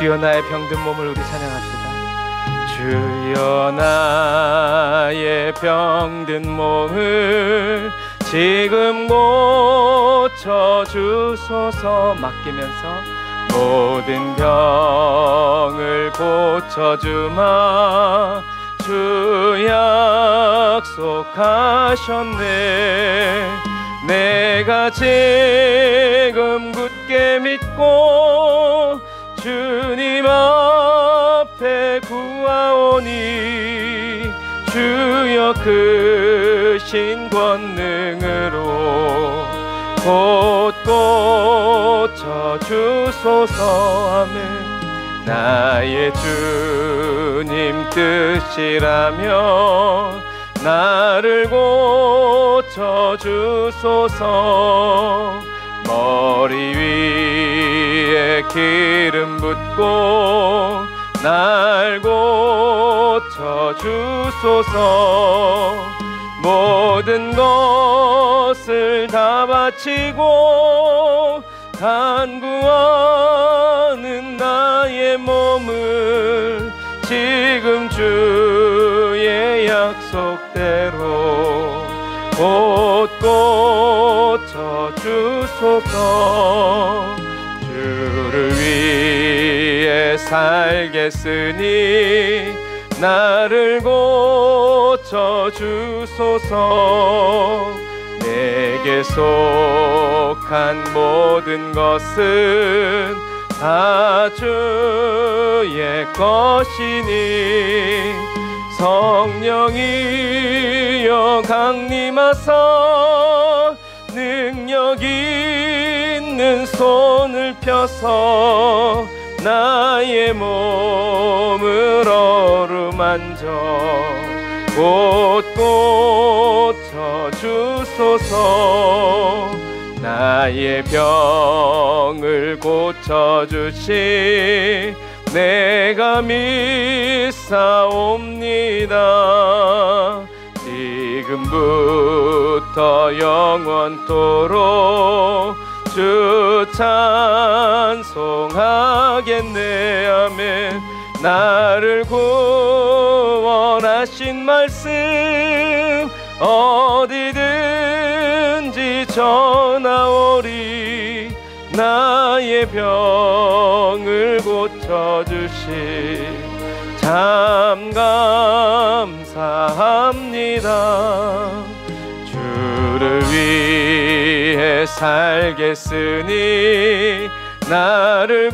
주여 나의 병든 몸을 우리 찬양합시다. 주여 나의 병든 몸을 지금 고쳐주소서. 맡기면서 모든 병을 고쳐주마 주 약속하셨네. 내가 지금 굳게 믿고 주님 앞에 구하오니 주여 크신 권능으로 곧 고쳐주소서. 아멘. 나의 주님 뜻이라면 나를 고쳐주소서. 머리 위에 기름 붓고 날 고쳐주소서. 모든 것을 다 바치고 간구하는 나의 몸을 지금 주의 약속대로 곧 고쳐주소서. 주를 위해 살겠으니 나를 고쳐주소서. 내게 속한 모든 것은 다 주의 것이니 성령이여 강림하사 능력 있는 손을 펴서 나의 몸을 어루만져 곧 고쳐주소서. 나의 병을 고쳐주시 내가 믿사옵니다. 지금부터 영원토록 주 찬송하겠네. 아멘. 나를 구원하신 말씀 어디든지 전하오리. 나의 병을 고쳐주시 참 감사합니다. 주를 위해 살겠으니 나를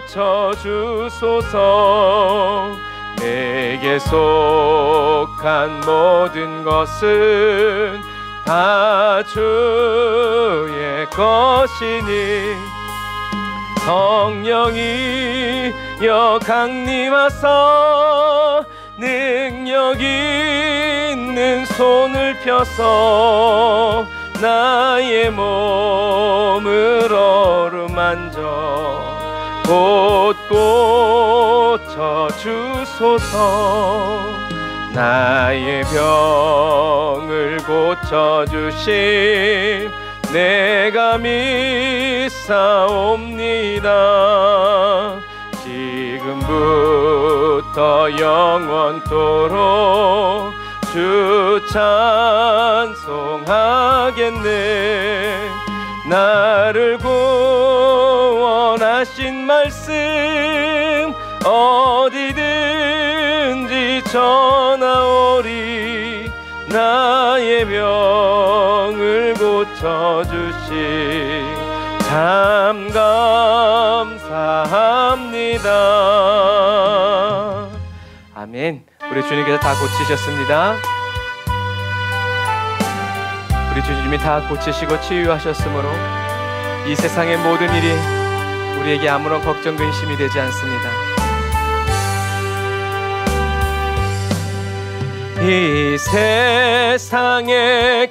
고쳐주소서. 내게 속한 모든 것은 다 주의 것이니 성령이여 강림하사 능력 있는 손을 펴서 나의 몸을 어루만져 곧 고쳐주소서. 나의 병을 고쳐주심 내가 믿사옵니다. 지금부터 영원토록 주 찬송하겠네. 나를 구원하신 말씀 어디든지 전하오리. 나의 병을 고쳐주시 참 감사합니다. 아멘. 우리 주님께서 다 고치셨습니다. 우리 주님이 다 고치시고 치유하셨으므로 이 세상의 모든 일이 우리에게 아무런 걱정 근심이 되지 않습니다. 이 세상에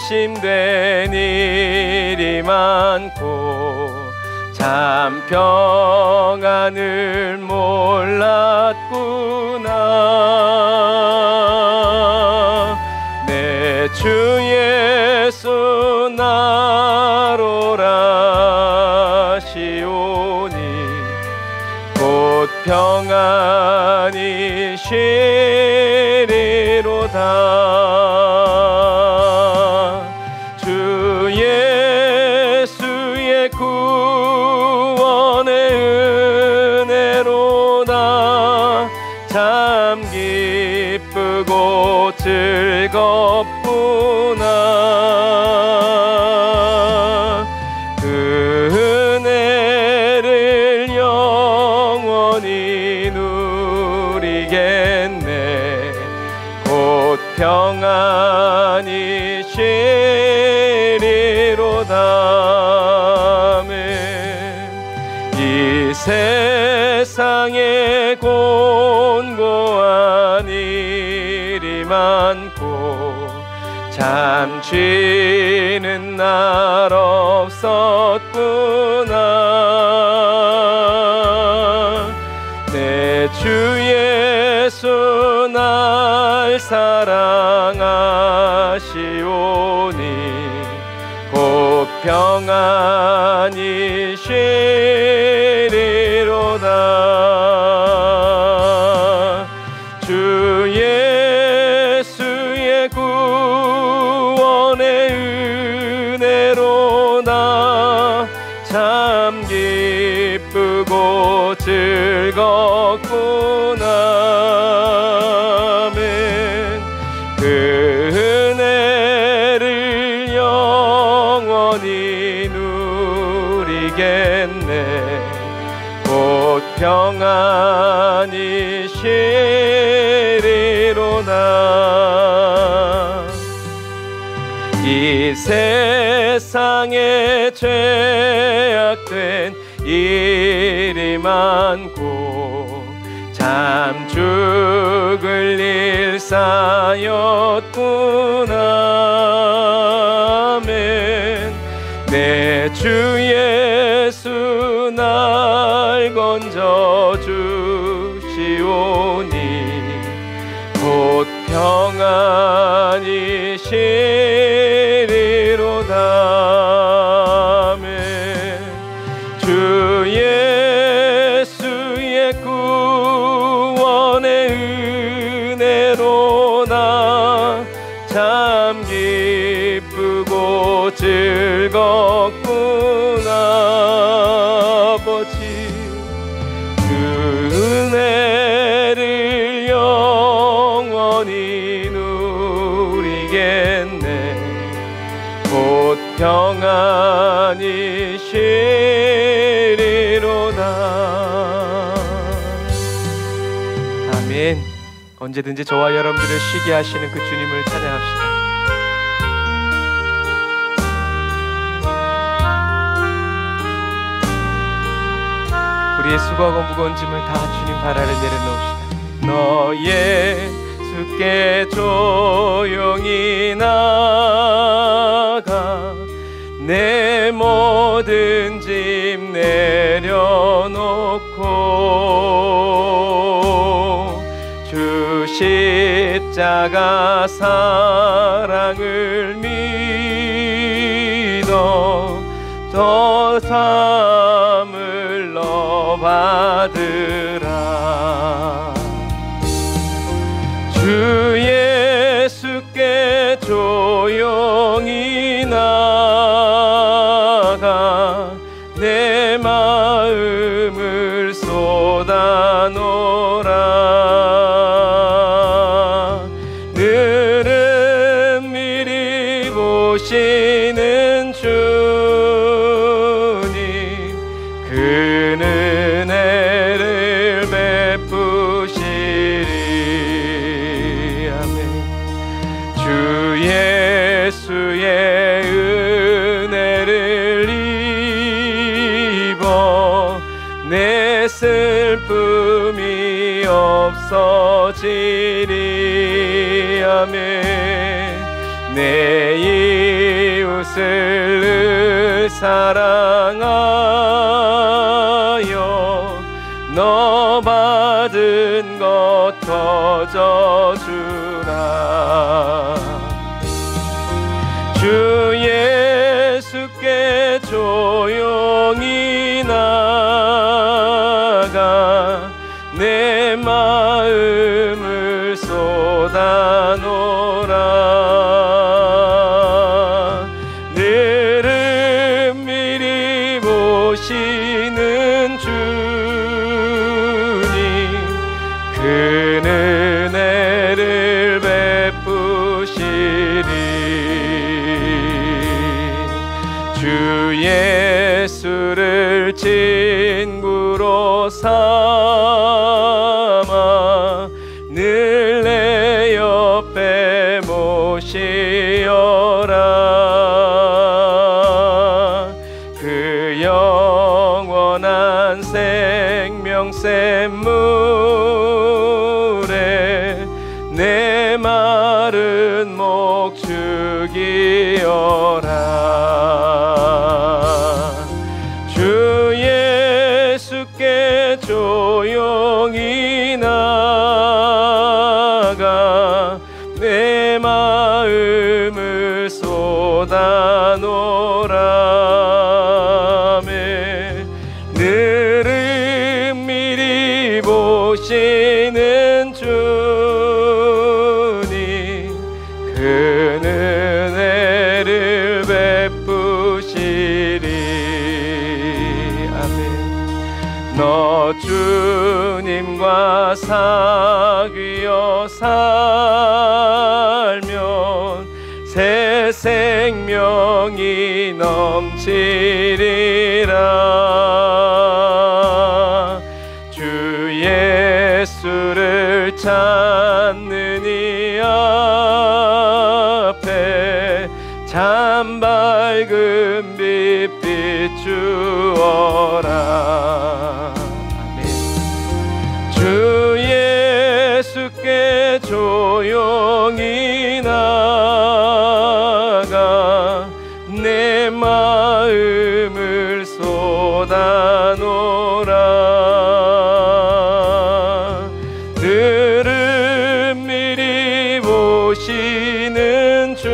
근심된 일이 많고 참 평안을 몰랐구나. 내 주 예수 나로라 시오니 기쁘고 즐겁구나. 그 은혜를 영원히 누리겠네. 곧 평안히 쉬리로다. 이 세상에 곤고한 일이 많고 잠쉬는 날 없었구나. 내 주 예수 날 사랑하시오니 곧 평안히 쉬리로다. 주 예수의 구원의 은혜로 나 참 기쁘고 즐겁구나. 그 은혜를 영원히 누리겠네. 곧 평안히 쉬리로다. 이 세상에 죄악된 일이 많고 참 죽을 일 쌓였구나. 내 주 예수 날 건져 주시오니 곧 평안히 쉬리로다. 주 예수의 구원의 은혜로 나 참 기쁘고 즐겁구나. 아버지 그 은혜를 영원히 누리겠네. 곧 평안히 쉬리로다. 아멘. 언제든지 저와 여러분들을 쉬게 하시는 그 주님을 찬양합시다. 우리의 수고하고 무거운 짐을 다 주님 발 아래 내려놓읍시다. 너 예수께 조용히 나가 내 모든 짐 내려놓고 주 십자가 사랑을 믿어 더 삶을 너 받으라. 주 예수께 조용히 나가 내 마음을 쏟아놓으라. 늘은 미리 보시는 주님 그 은혜를 베푸시리. 아멘. 주 예수의 은혜를 입어 내 슬픔이 없어지리. 아멘. 내 이웃을 늘 사랑하여 너 받은 것 거저주라. 주 예수께 조용히 나가 내 마음을 쏟아놓으라. 늘은 미리 보시는 주님 그 은혜를 베푸 주 예수를 친구로 삼아 늘 내 옆에 모시어라. 그 영원한 생명샘물에 내 마른 목 죽이어라. 주 예수께 조용히 나가 내 마음을 쏟아놓으라매. 늘 은밀히 보시는 주님 그 은혜를 베푸시리. 아멘. 너 주님과 사귀어 살면 새 생명이 넘치리라. 주 예수를 찾는 이 앞에 참 밝은 빛 비추어라. 아멘. 주 예수께 조용히 나가 내 마음을 쏟아놓으라. 늘 은밀히 보시는 주님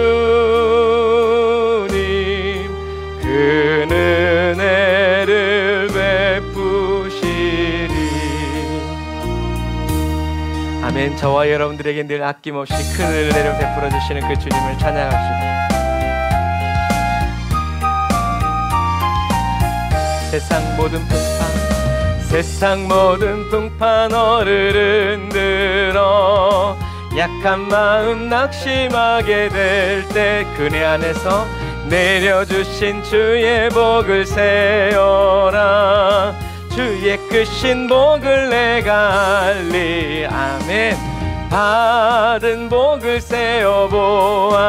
그 은혜를 베푸시리. 아멘. 저와 여러분들에게 늘 아낌없이 큰 은혜를 베풀어 주시는 그 주님을 찬양합시다. 세상 모든 풍파 너를 흔들어 약한 마음 낙심하게 될 때 그네 안에서 내려주신 주의 복을 세어라. 주의 크신 복을 내가 알리. 아멘. 받은 복을 세어보아라.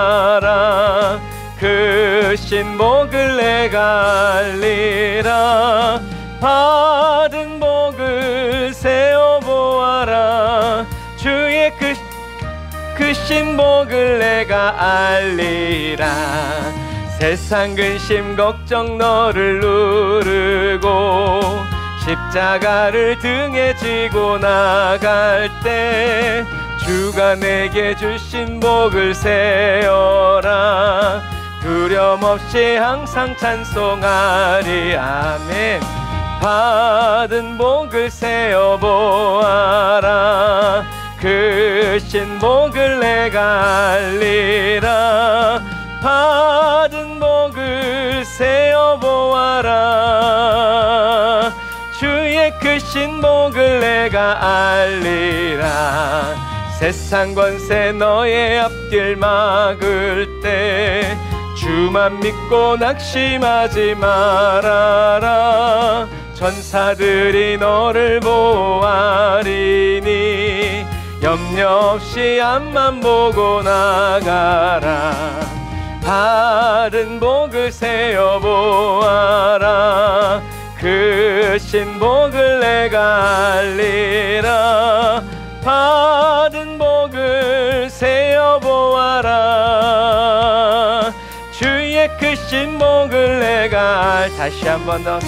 크신 복을 내가 알리라. 받은 복을 세어보아라. 주의 크신 복을 내가 알리라. 세상 근심 걱정 너를 누르고 십자가를 등에 지고 나갈 때 주가 내게 주신 복을 세어라. 두려움 없이 항상 찬송하리. 아멘. 받은 복을 세어보아라. 크신 복을 내가 알리라. 받은 복을 세어보아라. 주의 크신 복을 내가 알리라. 세상 권세 너의 앞길 막을 때 주만 믿고 낙심하지 말아라. 천사들이 너를 보호하리니 염려 없이 앞만 보고 나가라. 바른 복을 세어보아라. 크신 복을 내가 알리라. 받은 복을 세어보아라. 주의 크신 복을 내가 다시 한 번 더.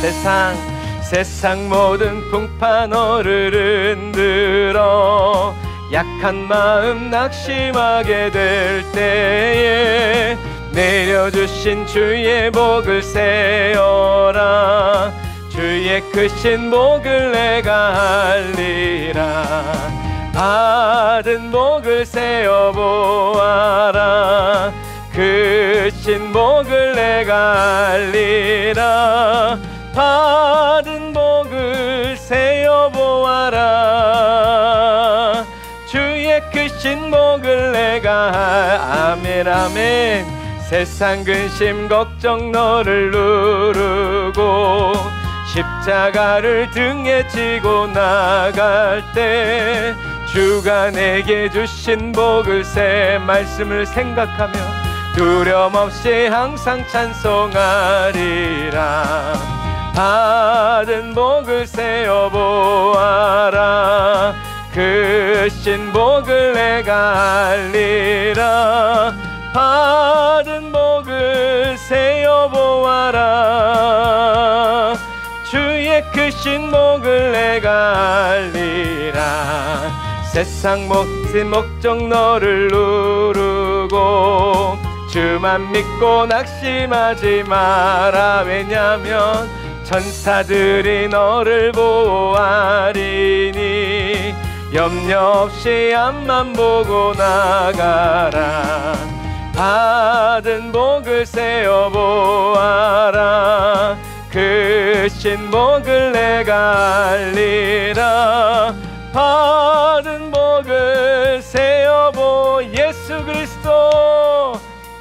세상 모든 풍파 너를 흔들어 약한 마음 낙심하게 될 때에 내려주신 주의 복을 세어라. 주의 크신 복을 내가 알리라. 받은 복을 세어보아라. 크신 복을 내가 알리라. 받은 복을 세어보아라. 주의 크신 복을 내가 아멘 아멘. 세상 근심 걱정 너를 누르고 십자가를 등에 지고 나갈 때 주가 내게 주신 복을 새 말씀을 생각하며 두려움 없이 항상 찬송하리라. 받은 복을 세어보아라. 그 신 복을 내가 알리라. 받은 복을 세어보아라. 주의 크신 복을 내가 알리라. 세상 모든 목적 너를 누르고 주만 믿고 낙심하지 마라. 왜냐면 천사들이 너를 보호하리니 염려 없이 앞만 보고 나가라. 받은 복을 세어보아라. 그 신 복을 내가 알리라. 받은 복을 세어보 예수 그리스도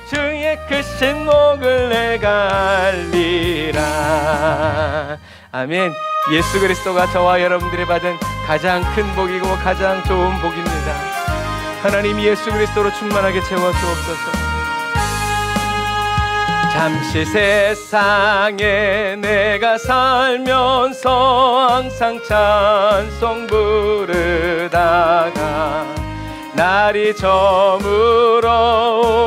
주의 크신 복을 내가 알리라. 아멘. 예수 그리스도가 저와 여러분들이 받은 가장 큰 복이고 가장 좋은 복입니다. 하나님 예수 그리스도로 충만하게 채워주옵소서. 잠시 세상에 내가 살면서 항상 찬송 부르다가 날이 저물어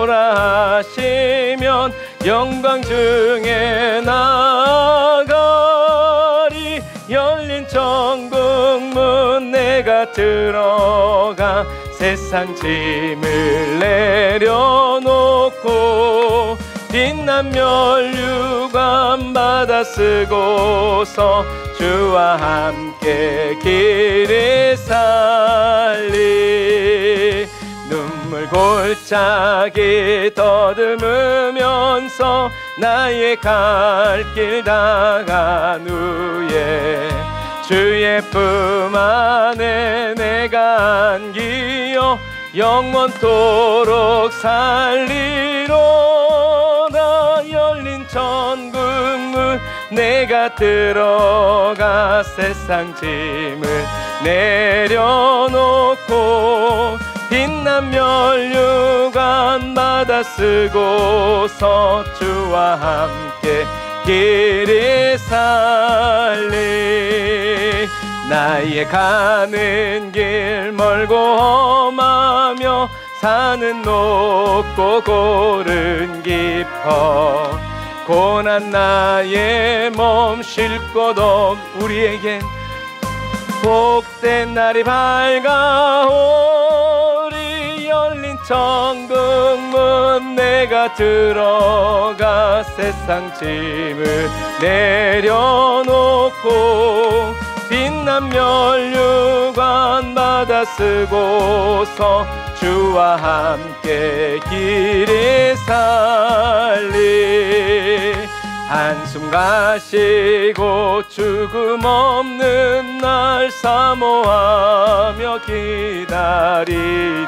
오라 하시면 영광 중에 나가리. 열린 천국문 내가 들어가 세상 짐을 내려놓고 빛난 면류관 받아 쓰고서 주와 함께 길을 살리. 눈물 골짜기 더듬으면서 나의 갈 길 다간 후에 주의 품 안에 내가 안기어 영원토록 살리로다. 열린 천국문 내가 들어가 세상 짐을 내려놓고 빛난 면류관 받아 쓰고서 주와 함께 길을 살리. 나의 가는 길 멀고 험하며 산은 높고 골은 깊어 고난 나의 몸 쉴 곳 없. 우리에겐 복된 날이 밝아오리. 열린 천국문 내가 들어가 세상 짐을 내려놓고 빛난 면류관 받아 쓰고서 주와 함께 길을 살리. 한숨 가시고 죽음 없는 날 사모하며 기다리니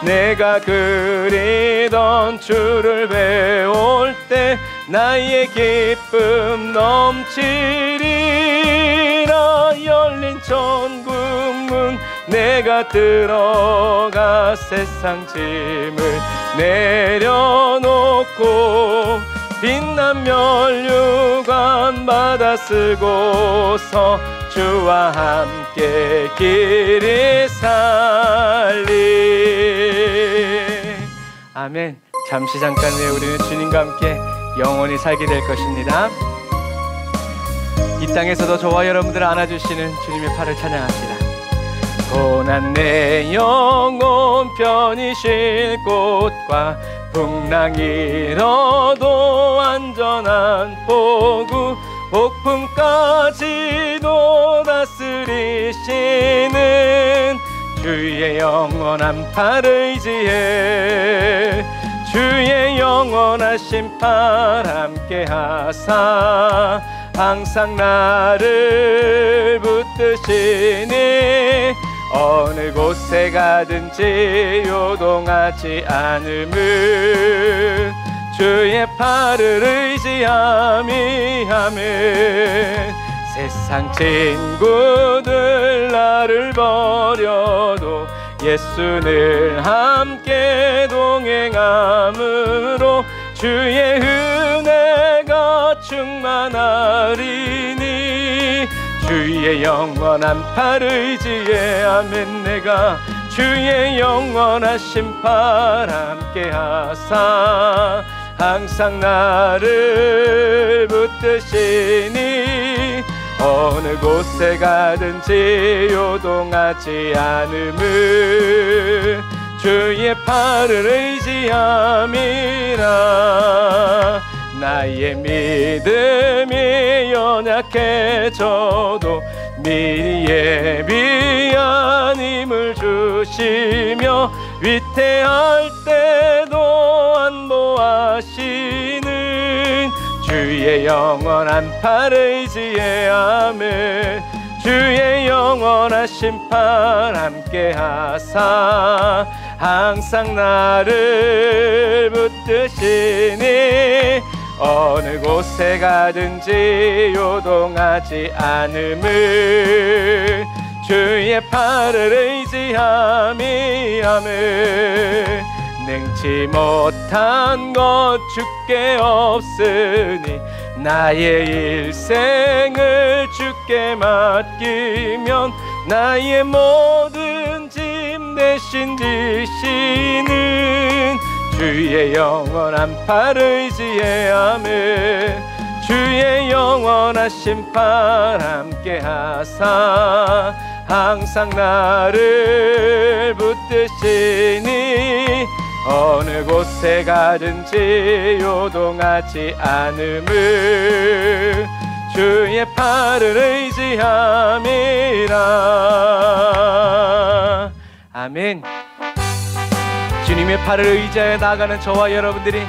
내가 그리던 주를 배울 때 나의 기쁨 넘치리라. 열린 천국문 내가 들어가 세상 짐을 내려놓고 빛난 면류관 받아 쓰고서 주와 함께 길을 살리. 아멘. 잠시 잠깐 후에 우리는 주님과 함께 영원히 살게 될 것입니다. 이 땅에서도 저와 여러분들을 안아주시는 주님의 팔을 찬양합시다. 고난 내 영혼 편히 쉴 곳과 풍랑 일어도 안전한 포구 폭풍까지도 다스리시는 주의 영원한 팔을 의지해 주의 영원하신 팔 함께 하사 항상 나를 붙드시니 어느 곳에 가든지 요동하지 않음은 주의 팔을 의지함이 아멘. 세상 친구들 나를 버려도 예수 늘 함께 동행함으로 주의 은혜가 충만하리니 주의 영원한 팔 의지에 아멘. 내가 주의 영원하신 팔 함께 하사 항상 나를 붙드시니 어느 곳에 가든지 요동하지 않음은 주의 팔을 의지함이라. 나의 믿음이 연약해져도 미리 예비한 힘을 주시며 위태할 때도 안보하시는 주의 영원한 팔 의지에 아멘. 주의 영원하신 팔 함께 하사 항상 나를 붙드시니 어느 곳에 가든지 요동하지 않음은 주의 팔을 의지함이 아멘. 능치 못한 것 주께 없으니 나의 일생을 주께 맡기면 나의 모든 짐 대신 지시는 주의 영원한 팔 의지에 아멘. 주의 영원하신 팔 함께 하사 항상 나를 붙드시니 어느 곳에 가든지 요동하지 않음은 주의 팔을 의지함이라. 아멘. 주님의 팔을 의지하여 나가는 저와 여러분들이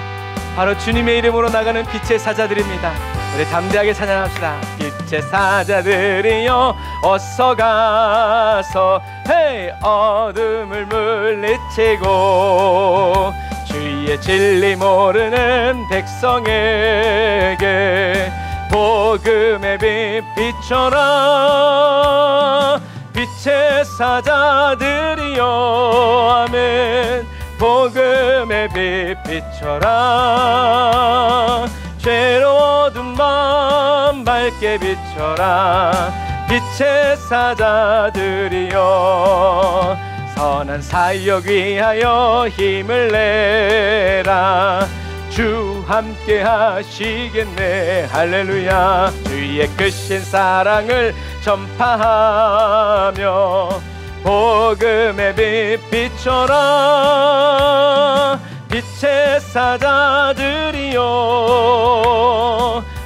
바로 주님의 이름으로 나가는 빛의 사자들입니다. 우리 담대하게 찬양합시다. 빛의 사자들이여 어서 가서 헤이 어둠을 물리치고 주의 진리 모르는 백성에게 복음의 빛 비춰라. 빛의 사자들이여 아멘. 복음의 빛 비춰라. 괴로워둔 밤 밝게 비춰라. 빛의 사자들이여 선한 사역 위하여 힘을 내라. 주 함께 하시겠네. 할렐루야. 주의 크신 사랑을 전파하며 복음의 빛 비춰라. 빛의 사자들이여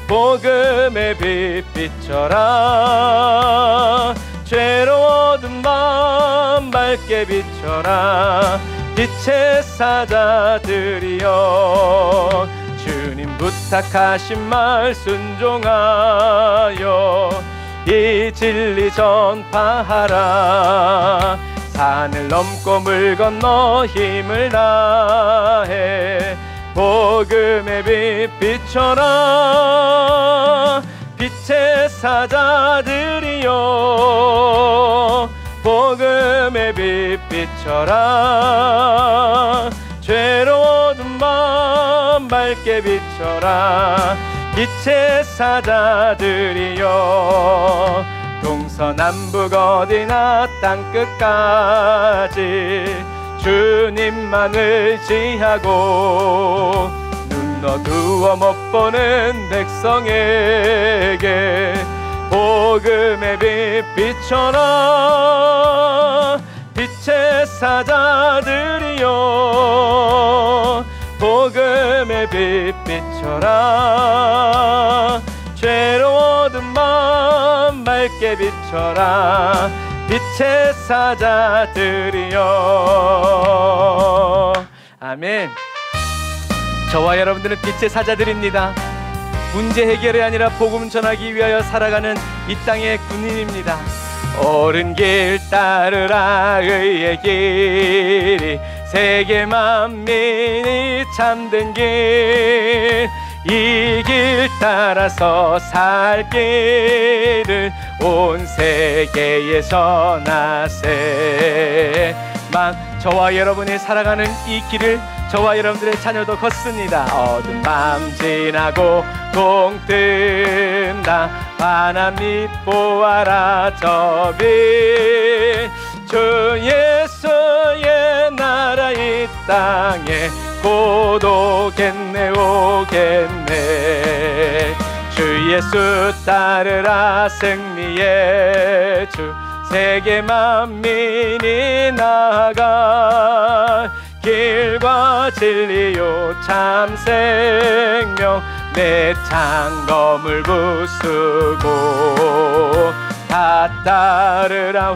복음의 빛 비춰라. 괴로워둔 밤 밝게 비춰라. 빛의 사자들이여 주님 부탁하신 말 순종하여 이 진리 전파하라. 산을 넘고 물 건너 힘을 다해 복음의 빛 비춰라. 빛의 사자들이여 복음의 빛 비춰라. 괴로워둔 밤 밝게 비춰라. 빛의 사자들이여 동서남북 어디나 땅끝까지 주님만을 의지하고 눈 어두워 못 보는 백성에게 복음의 빛 비춰라. 빛의 사자들이여 복음의 빛 비춰라. 괴로워둔 밤 밝게 비춰라. 빛의 사자들이여 아멘. 저와 여러분들은 빛의 사자들입니다. 문제 해결이 아니라 복음 전하기 위하여 살아가는 이 땅의 군인입니다. 옳은 길 따르라 의의 길이 세계 만민이 참된 길 이 길 따라서 살 길을 온 세계에 전하세 저와 여러분이 살아가는 이 길을 저와 여러분들의 자녀도 걷습니다. 어두운 밤 지나고 동 뜬다 바람이 보아라 저빛 주 예수의 나라 이 땅에 곧 오겠네 오겠네 주 예수 따르라 승리의 주 세계 만민이 나아가 길과 진리요 참 생명 내 창검을 부수고 다 따르라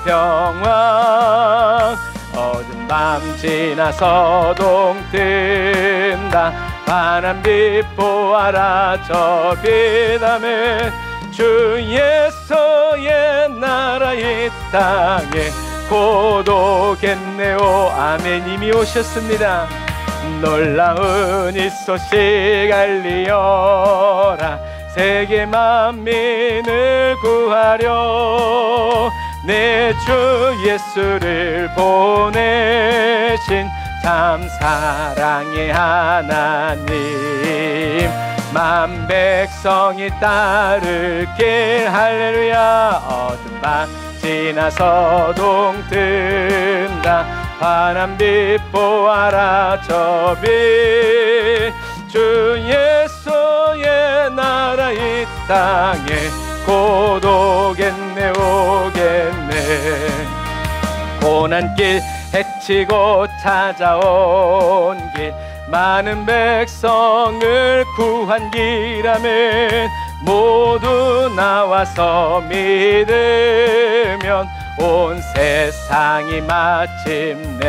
화평왕 어두운 밤 지나서 동 뜬다 바람빛 보아라 저 빛나면 주 예수의 나라 이 땅에 곧 오겠네요 아멘 이미 오셨습니다 놀라운 이 소식 알리어라 세계 만민을 구하려 내 주 예수를 보내신 참 사랑의 하나님 만 백성이 따를게 할렐루야 어두운 밤 지나서 동 뜬다 바람빛 보아라 저빛 주 예수의 나라 이 땅에 곧 오겠네 오겠네 고난길 헤치고 찾아온 길 많은 백성을 구한 길하면 모두 나와서 믿으면 온 세상이 마침내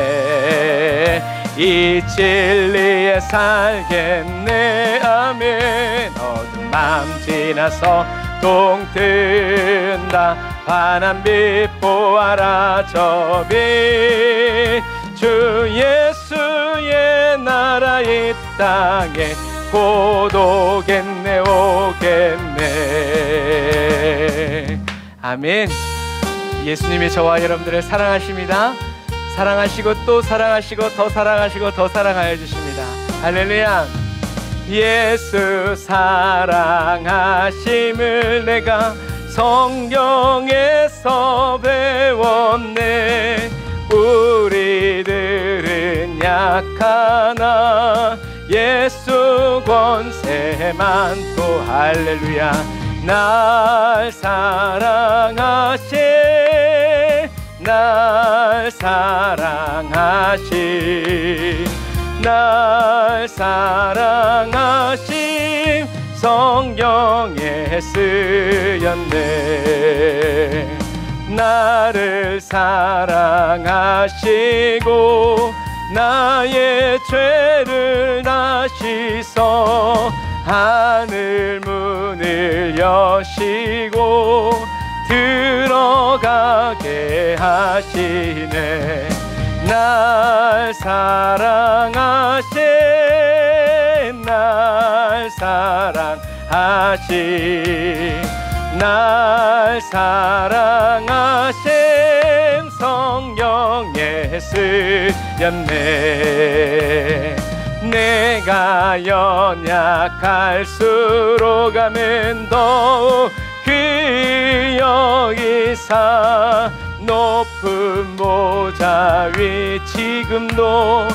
이 진리에 살겠네 아멘 어두운 밤 지나서 동 뜬다 바람빛 보아라 저빛 주 예수의 나라 이 땅에 곧 오겠네 오겠네 아멘 예수님이 저와 여러분들을 사랑하십니다 사랑하시고 또 사랑하시고 더 사랑하시고 더 사랑하여 주십니다 할렐루야 예수 사랑하심을 내가 성경에서 배웠네 우리들은 약하나 예수 권세만 또 할렐루야 날 사랑하신 날 사랑하신 날 사랑하심 성경에 쓰였네 나를 사랑하시고 나의 죄를 다 씻어 하늘 문을 여시고 들어가게 하시네 날 사랑하신 날 사랑하신 날 사랑하신 성경에 쓰였네 내가 연약할수록 가면 더욱 그 여기사 높은 보좌 위 지금도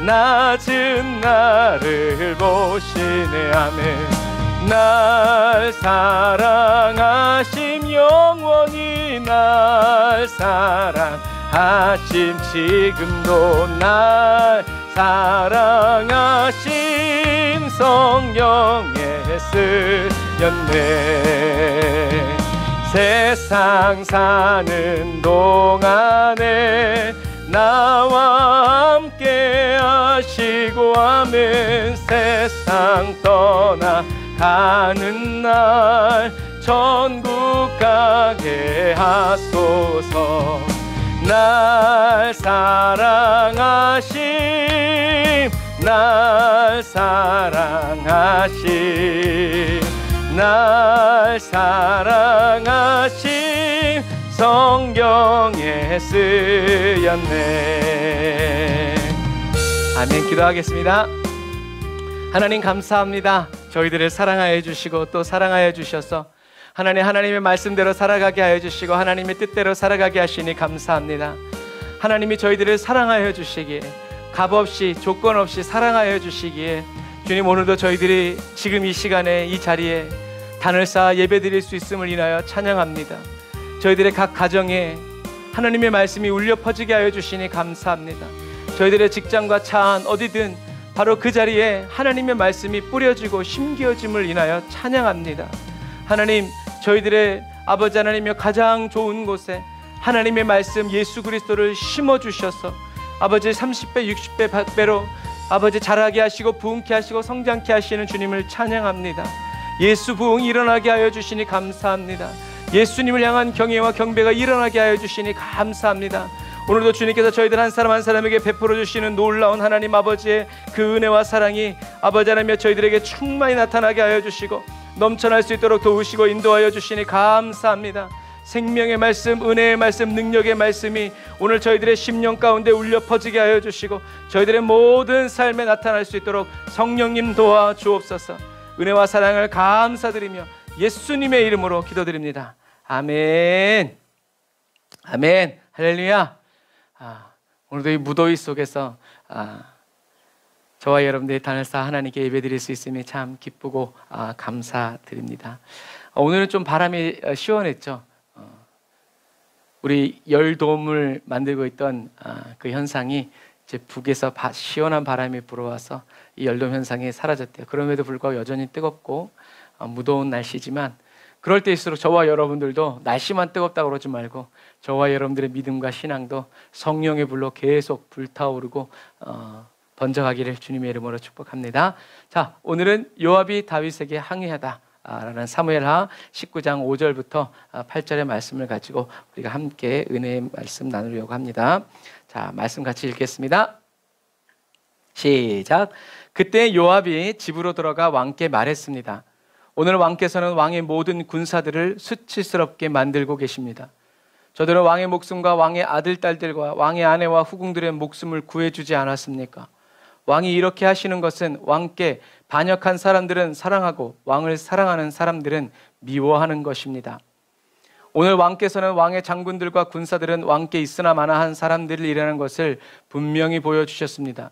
낮은 나를 보시네 아멘 날 사랑하심 영원히 날 사랑하심 지금도 날 사랑하심 성경에 쓰였네 세상 사는 동안에 나와 함께 하시고 하면 세상 떠나 가는 날 천국 가게 하소서. 날 사랑하심, 날 사랑하심, 날 사랑하심 성경에 쓰였네. 아멘. 기도하겠습니다. 하나님 감사합니다. 저희들을 사랑하여 주시고 또 사랑하여 주셔서 하나님의 말씀대로 살아가게 하여 주시고 하나님의 뜻대로 살아가게 하시니 감사합니다. 하나님이 저희들을 사랑하여 주시기에, 값없이 조건 없이 사랑하여 주시기에 주님, 오늘도 저희들이 지금 이 시간에 이 자리에 단을 쌓아 예배드릴 수 있음을 인하여 찬양합니다. 저희들의 각 가정에 하나님의 말씀이 울려 퍼지게 하여 주시니 감사합니다. 저희들의 직장과 차 안 어디든 바로 그 자리에 하나님의 말씀이 뿌려지고 심겨짐을 인하여 찬양합니다. 하나님, 저희들의 아버지 하나님이여 가장 좋은 곳에 하나님의 말씀 예수 그리스도를 심어주셔서 아버지 30배 60배 100배로 아버지 자라게 하시고 부흥케 하시고 성장케 하시는 주님을 찬양합니다. 예수 부흥이 일어나게 하여 주시니 감사합니다. 예수님을 향한 경외와 경배가 일어나게 하여 주시니 감사합니다. 오늘도 주님께서 저희들 한 사람 한 사람에게 베풀어 주시는 놀라운 하나님 아버지의 그 은혜와 사랑이 아버지 하나님여 저희들에게 충만히 나타나게 하여 주시고 넘쳐날 수 있도록 도우시고 인도하여 주시니 감사합니다. 생명의 말씀, 은혜의 말씀, 능력의 말씀이 오늘 저희들의 심령 가운데 울려 퍼지게 하여 주시고 저희들의 모든 삶에 나타날 수 있도록 성령님 도와 주옵소서. 은혜와 사랑을 감사드리며 예수님의 이름으로 기도드립니다. 아멘. 아멘. 할렐루야. 오늘도 이 무더위 속에서 저와 여러분들이 단을 쌓아 하나님께 예배드릴 수 있음이 참 기쁘고 감사드립니다. 오늘은 좀 바람이 시원했죠. 우리 열돔을 만들고 있던 그 현상이 이제 북에서 시원한 바람이 불어와서 이 열돔 현상이 사라졌대요. 그럼에도 불구하고 여전히 뜨겁고 무더운 날씨지만 그럴 때일수록 저와 여러분들도 날씨만 뜨겁다고 그러지 말고 저와 여러분들의 믿음과 신앙도 성령의 불로 계속 불타오르고 번져가기를 주님의 이름으로 축복합니다. 자, 오늘은 요압이 다윗에게 항의하다 라는 사무엘하 19장 5절부터 8절의 말씀을 가지고 우리가 함께 은혜의 말씀 나누려고 합니다. 자, 말씀 같이 읽겠습니다. 시작. 그때 요압이 집으로 들어가 왕께 말했습니다. 오늘 왕께서는 왕의 모든 군사들을 수치스럽게 만들고 계십니다. 저들은 왕의 목숨과 왕의 아들, 딸들과 왕의 아내와 후궁들의 목숨을 구해주지 않았습니까? 왕이 이렇게 하시는 것은 왕께 반역한 사람들은 사랑하고 왕을 사랑하는 사람들은 미워하는 것입니다. 오늘 왕께서는 왕의 장군들과 군사들은 왕께 있으나 마나한 사람들이라는 것을 분명히 보여주셨습니다.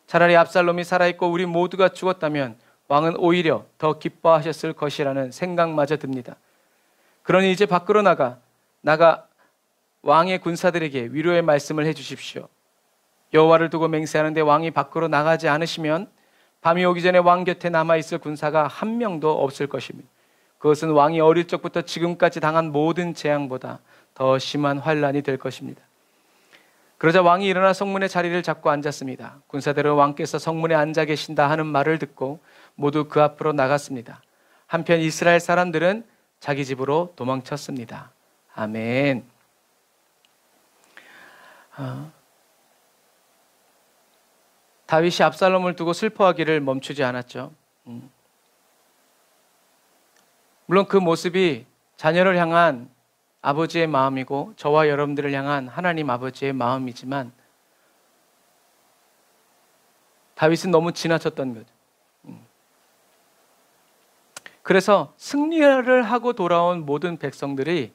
차라리 압살롬이 살아있고 우리 모두가 죽었다면 왕은 오히려 더 기뻐하셨을 것이라는 생각마저 듭니다. 그러니 이제 밖으로 나가 왕의 군사들에게 위로의 말씀을 해주십시오. 여호와를 두고 맹세하는데 왕이 밖으로 나가지 않으시면 밤이 오기 전에 왕 곁에 남아있을 군사가 한 명도 없을 것입니다. 그것은 왕이 어릴 적부터 지금까지 당한 모든 재앙보다 더 심한 환란이 될 것입니다. 그러자 왕이 일어나 성문의 자리를 잡고 앉았습니다. 군사들은 왕께서 성문에 앉아 계신다 하는 말을 듣고 모두 그 앞으로 나갔습니다. 한편 이스라엘 사람들은 자기 집으로 도망쳤습니다. 아멘. 다윗이 압살롬을 두고 슬퍼하기를 멈추지 않았죠. 물론 그 모습이 자녀를 향한 아버지의 마음이고 저와 여러분들을 향한 하나님 아버지의 마음이지만 다윗은 너무 지나쳤던 거죠. 그래서 승리를 하고 돌아온 모든 백성들이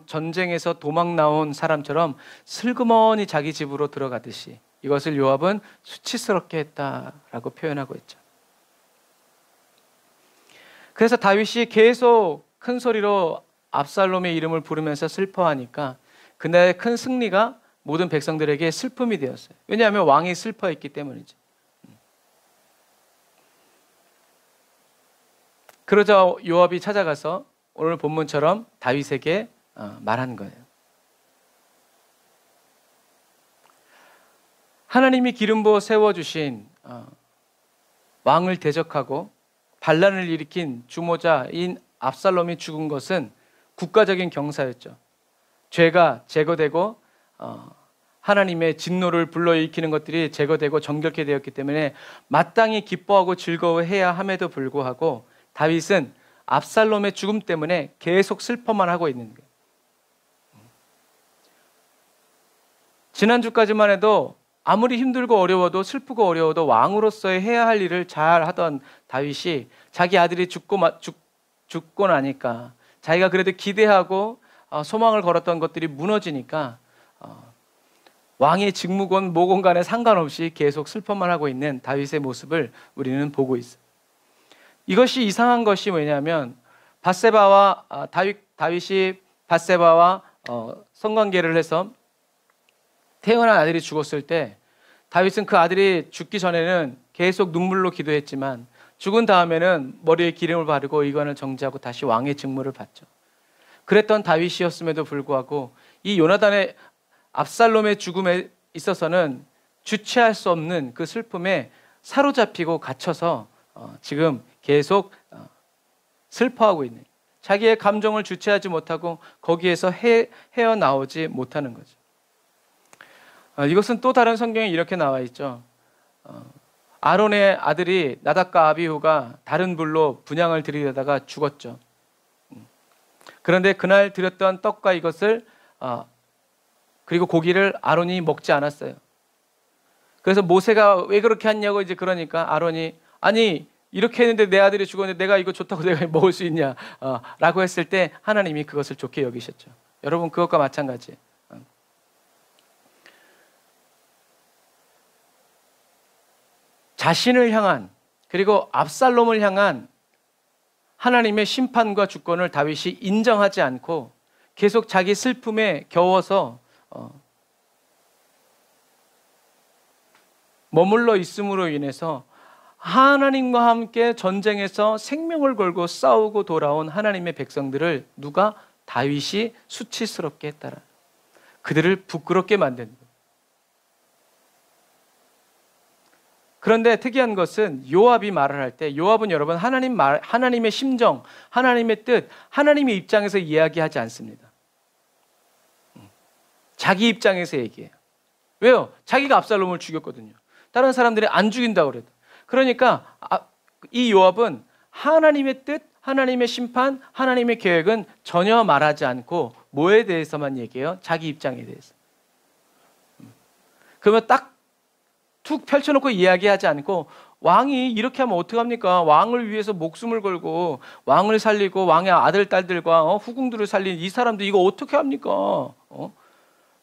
전쟁에서 도망 나온 사람처럼 슬그머니 자기 집으로 들어가듯이 이것을 요압은 수치스럽게 했다라고 표현하고 있죠. 그래서 다윗이 계속 큰 소리로 압살롬의 이름을 부르면서 슬퍼하니까 그날의 큰 승리가 모든 백성들에게 슬픔이 되었어요. 왜냐하면 왕이 슬퍼했기 때문이죠. 그러자 요압이 찾아가서 오늘 본문처럼 다윗에게 말한 거예요. 하나님이 기름 부어 세워주신 왕을 대적하고 반란을 일으킨 주모자인 압살롬이 죽은 것은 국가적인 경사였죠. 죄가 제거되고 하나님의 진노를 불러일으키는 것들이 제거되고 정결케 되었기 때문에 마땅히 기뻐하고 즐거워해야 함에도 불구하고 다윗은 압살롬의 죽음 때문에 계속 슬퍼만 하고 있는 거예요. 지난주까지만 해도 아무리 힘들고 어려워도 슬프고 어려워도 왕으로서의 해야 할 일을 잘 하던 다윗이 자기 아들이 죽고 나니까 자기가 그래도 기대하고 소망을 걸었던 것들이 무너지니까 왕의 직무건 뭐건 간에 상관없이 계속 슬퍼만 하고 있는 다윗의 모습을 우리는 보고 있어요. 이것이 이상한 것이 뭐냐면 다윗이 밧세바와 성관계를 해서 태어난 아들이 죽었을 때 다윗은 그 아들이 죽기 전에는 계속 눈물로 기도했지만 죽은 다음에는 머리에 기름을 바르고 의관을 정지하고 다시 왕의 직무를 받죠. 그랬던 다윗이었음에도 불구하고 이 요나단의 압살롬의 죽음에 있어서는 주체할 수 없는 그 슬픔에 사로잡히고 갇혀서 지금 계속 슬퍼하고 있는, 자기의 감정을 주체하지 못하고 거기에서 헤어나오지 못하는 거죠. 이것은 또 다른 성경에 이렇게 나와 있죠. 아론의 아들이 나답과 아비후가 다른 불로 분향을 드리려다가 죽었죠. 그런데 그날 드렸던 떡과 이것을 그리고 고기를 아론이 먹지 않았어요. 그래서 모세가 왜 그렇게 했냐고 이제 그러니까 아론이 아니 이렇게 했는데 내 아들이 죽었는데 내가 이거 좋다고 내가 먹을 수 있냐 라고 했을 때 하나님이 그것을 좋게 여기셨죠. 여러분 그것과 마찬가지. 자신을 향한 그리고 압살롬을 향한 하나님의 심판과 주권을 다윗이 인정하지 않고 계속 자기 슬픔에 겨워서 머물러 있음으로 인해서 하나님과 함께 전쟁에서 생명을 걸고 싸우고 돌아온 하나님의 백성들을 누가? 다윗이 수치스럽게 했다라. 그들을 부끄럽게 만든 거예요. 그런데 특이한 것은 요압이 말을 할 때 요압은 여러분 하나님의 심정, 하나님의 뜻, 하나님의 입장에서 이야기하지 않습니다. 자기 입장에서 얘기해요. 왜요? 자기가 압살롬을 죽였거든요. 다른 사람들이 안 죽인다고 그래도. 그러니까 이 요압은 하나님의 뜻, 하나님의 심판, 하나님의 계획은 전혀 말하지 않고 뭐에 대해서만 얘기해요? 자기 입장에 대해서. 그러면 딱 툭 펼쳐놓고 이야기하지 않고 왕이 이렇게 하면 어떡합니까? 왕을 위해서 목숨을 걸고 왕을 살리고 왕의 아들, 딸들과 후궁들을 살린 이 사람들 이거 어떻게 합니까?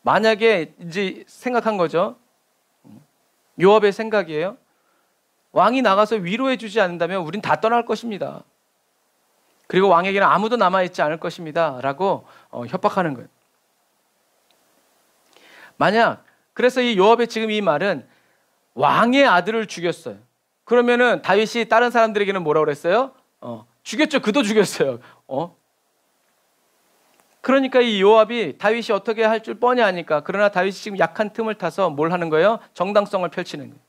만약에 이제 생각한 거죠. 요압의 생각이에요. 왕이 나가서 위로해 주지 않는다면 우린 다 떠날 것입니다. 그리고 왕에게는 아무도 남아있지 않을 것입니다. 라고 협박하는 거예요. 만약 그래서 이 요압의 지금 이 말은 왕의 아들을 죽였어요. 그러면은 다윗이 다른 사람들에게는 뭐라고 그랬어요? 죽였죠. 그도 죽였어요. 그러니까 이 요압이 다윗이 어떻게 할 줄 뻔히 아니까 그러나 다윗이 지금 약한 틈을 타서 뭘 하는 거예요? 정당성을 펼치는 거예요.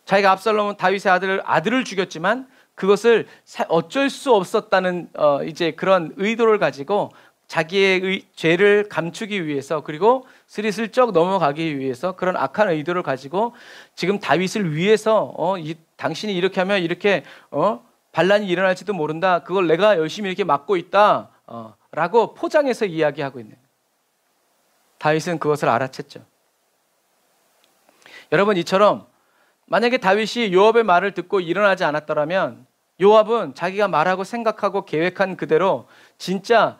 자기가 압살롬은 다윗의 아들을 죽였지만 그것을 어쩔 수 없었다는 이제 그런 의도를 가지고 자기의 죄를 감추기 위해서 그리고 스리슬쩍 넘어가기 위해서 그런 악한 의도를 가지고 지금 다윗을 위해서 당신이 이렇게 하면 이렇게 반란이 일어날지도 모른다. 그걸 내가 열심히 이렇게 막고 있다. 라고 포장해서 이야기하고 있는. 다윗은 그것을 알아챘죠. 여러분 이처럼 만약에 다윗이 요압의 말을 듣고 일어나지 않았더라면 요압은 자기가 말하고 생각하고 계획한 그대로 진짜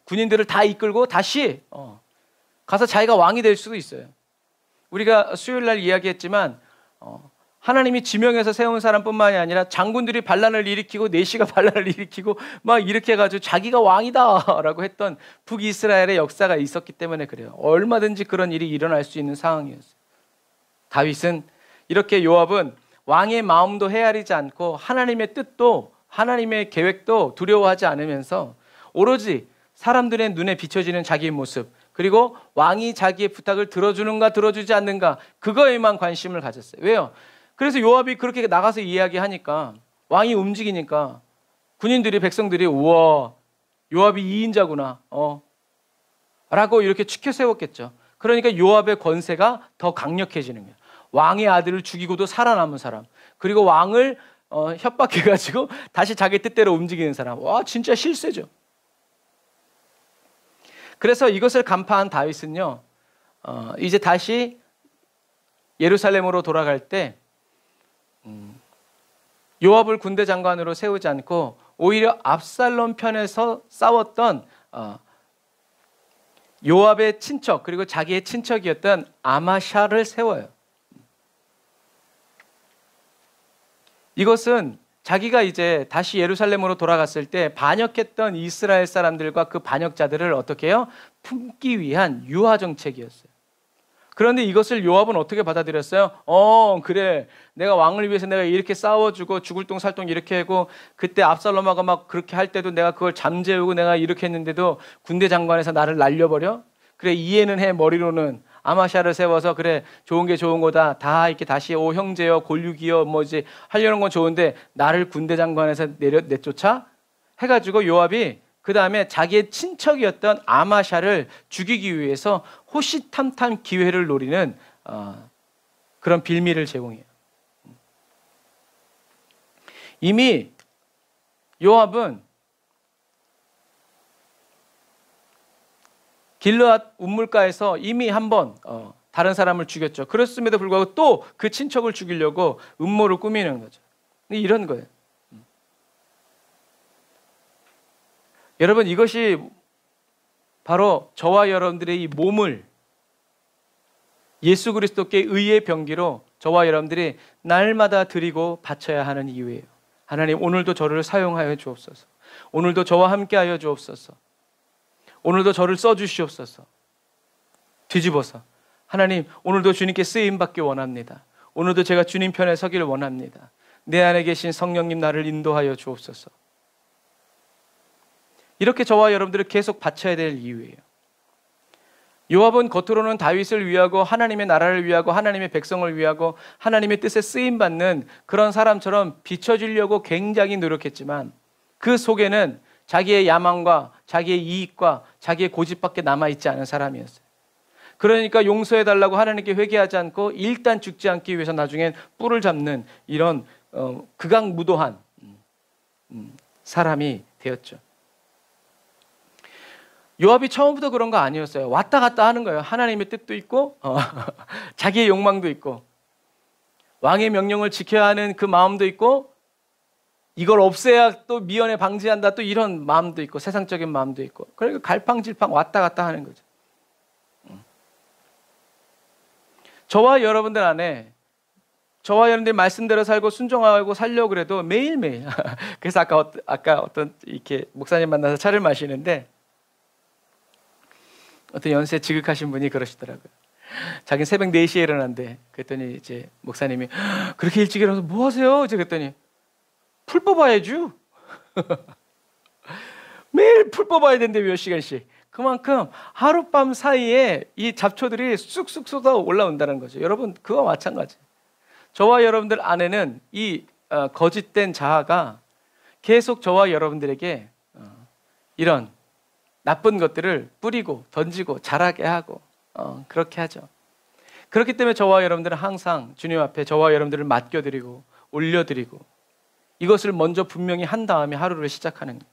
군인들을 다 이끌고 다시 가서 자기가 왕이 될 수도 있어요. 우리가 수요일 날 이야기했지만 하나님이 지명해서 세운 사람뿐만이 아니라 장군들이 반란을 일으키고 내시가 반란을 일으키고 막 이렇게 해가지고 자기가 왕이다라고 했던 북이스라엘의 역사가 있었기 때문에 그래요. 얼마든지 그런 일이 일어날 수 있는 상황이었어요. 다윗은 이렇게 요압은 왕의 마음도 헤아리지 않고 하나님의 뜻도 하나님의 계획도 두려워하지 않으면서 오로지 사람들의 눈에 비춰지는 자기의 모습 그리고 왕이 자기의 부탁을 들어주는가 들어주지 않는가 그거에만 관심을 가졌어요. 왜요? 그래서 요압이 그렇게 나가서 이야기하니까 왕이 움직이니까 군인들이 백성들이 우와 요압이 2인자구나 라고 이렇게 추켜 세웠겠죠. 그러니까 요압의 권세가 더 강력해지는 거예요. 왕의 아들을 죽이고도 살아남은 사람, 그리고 왕을 협박해가지고 다시 자기 뜻대로 움직이는 사람. 와, 진짜 실세죠. 그래서 이것을 간파한 다윗은요, 이제 다시 예루살렘으로 돌아갈 때 요압을 군대 장관으로 세우지 않고 오히려 압살롬 편에서 싸웠던 요압의 친척, 그리고 자기의 친척이었던 아마샤를 세워요. 이것은 자기가 이제 다시 예루살렘으로 돌아갔을 때 반역했던 이스라엘 사람들과 그 반역자들을 어떻게 해요? 품기 위한 유화 정책이었어요. 그런데 이것을 요압은 어떻게 받아들였어요? 그래, 내가 왕을 위해서 내가 이렇게 싸워주고 죽을 똥 살 똥 이렇게 하고, 그때 압살롬하고 막 그렇게 할 때도 내가 그걸 잠재우고 내가 이렇게 했는데도 군대 장관에서 나를 날려버려? 그래, 이해는 해. 머리로는 아마샤를 세워서 그래, 좋은 게 좋은 거다, 다 이렇게 다시 오 형제여 골육이여 뭐 이제 하려는 건 좋은데 나를 군대 장관에서 내쫓아? 해가지고 요압이 그 다음에 자기의 친척이었던 아마샤를 죽이기 위해서 호시탐탐 기회를 노리는 그런 빌미를 제공해요. 이미 요압은 길르앗 운물가에서 이미 한번 다른 사람을 죽였죠. 그렇음에도 불구하고 또 그 친척을 죽이려고 음모를 꾸미는 거죠. 이런 거예요. 여러분, 이것이 바로 저와 여러분들의 이 몸을 예수 그리스도께 의의 병기로 저와 여러분들이 날마다 드리고 바쳐야 하는 이유예요. 하나님, 오늘도 저를 사용하여 주옵소서. 오늘도 저와 함께하여 주옵소서. 오늘도 저를 써주시옵소서. 뒤집어서 하나님, 오늘도 주님께 쓰임받기 원합니다. 오늘도 제가 주님 편에 서기를 원합니다. 내 안에 계신 성령님 나를 인도하여 주옵소서. 이렇게 저와 여러분들을 계속 바쳐야 될 이유예요. 요압은 겉으로는 다윗을 위하고 하나님의 나라를 위하고 하나님의 백성을 위하고 하나님의 뜻에 쓰임받는 그런 사람처럼 비춰지려고 굉장히 노력했지만 그 속에는 자기의 야망과 자기의 이익과 자기의 고집밖에 남아있지 않은 사람이었어요. 그러니까 용서해달라고 하나님께 회개하지 않고 일단 죽지 않기 위해서 나중엔 뿔을 잡는 이런 극악무도한 사람이 되었죠. 요압이 처음부터 그런 거 아니었어요. 왔다 갔다 하는 거예요. 하나님의 뜻도 있고 자기의 욕망도 있고 왕의 명령을 지켜야 하는 그 마음도 있고 이걸 없애야 또 미연에 방지한다 또 이런 마음도 있고 세상적인 마음도 있고, 그러니까 갈팡질팡 왔다 갔다 하는 거죠. 저와 여러분들 안에 저와 여러분들이 말씀대로 살고 순종하고 살려고 그래도 매일매일 그래서 아까 어떤 이렇게 목사님 만나서 차를 마시는데 어떤 연세 지극하신 분이 그러시더라고요. 자기는 새벽 4시에 일어난대. 그랬더니 이제 목사님이 그렇게 일찍 일어나서 뭐 하세요? 이제 그랬더니 풀 뽑아야죠. 매일 풀 뽑아야 된대, 몇 시간씩. 그만큼 하룻밤 사이에 이 잡초들이 쑥쑥 쏟아 올라온다는 거죠. 여러분, 그와 마찬가지. 저와 여러분들 안에는 이 거짓된 자아가 계속 저와 여러분들에게 이런 나쁜 것들을 뿌리고 던지고 자라게 하고 그렇게 하죠. 그렇기 때문에 저와 여러분들은 항상 주님 앞에 저와 여러분들을 맡겨드리고 올려드리고 이것을 먼저 분명히 한 다음에 하루를 시작하는 거예요.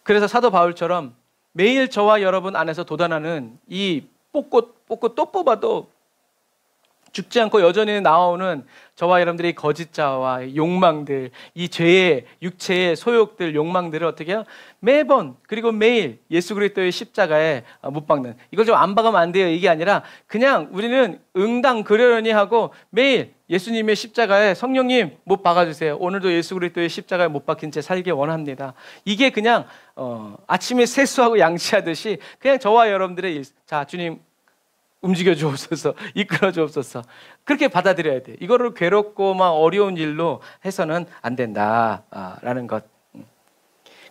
그래서 사도 바울처럼 매일 저와 여러분 안에서 돋아나는 이 뽑고 또 뽑아도 죽지 않고 여전히 나오는 저와 여러분들의 거짓자와 욕망들, 이 죄의 육체의 소욕들, 욕망들을 어떻게 해요? 매번 그리고 매일 예수 그리스도의 십자가에 못 박는, 이걸 좀 안 박으면 안 돼요 이게 아니라 그냥 우리는 응당 그러려니 하고 매일 예수님의 십자가에 성령님 못 박아주세요. 오늘도 예수 그리스도의 십자가에 못 박힌 채 살기 원합니다. 이게 그냥 아침에 세수하고 양치하듯이 그냥 저와 여러분들의 자 주님 움직여 주옵소서, 이끌어 주옵소서, 그렇게 받아들여야 돼. 이거를 괴롭고 막 어려운 일로 해서는 안 된다라는 것.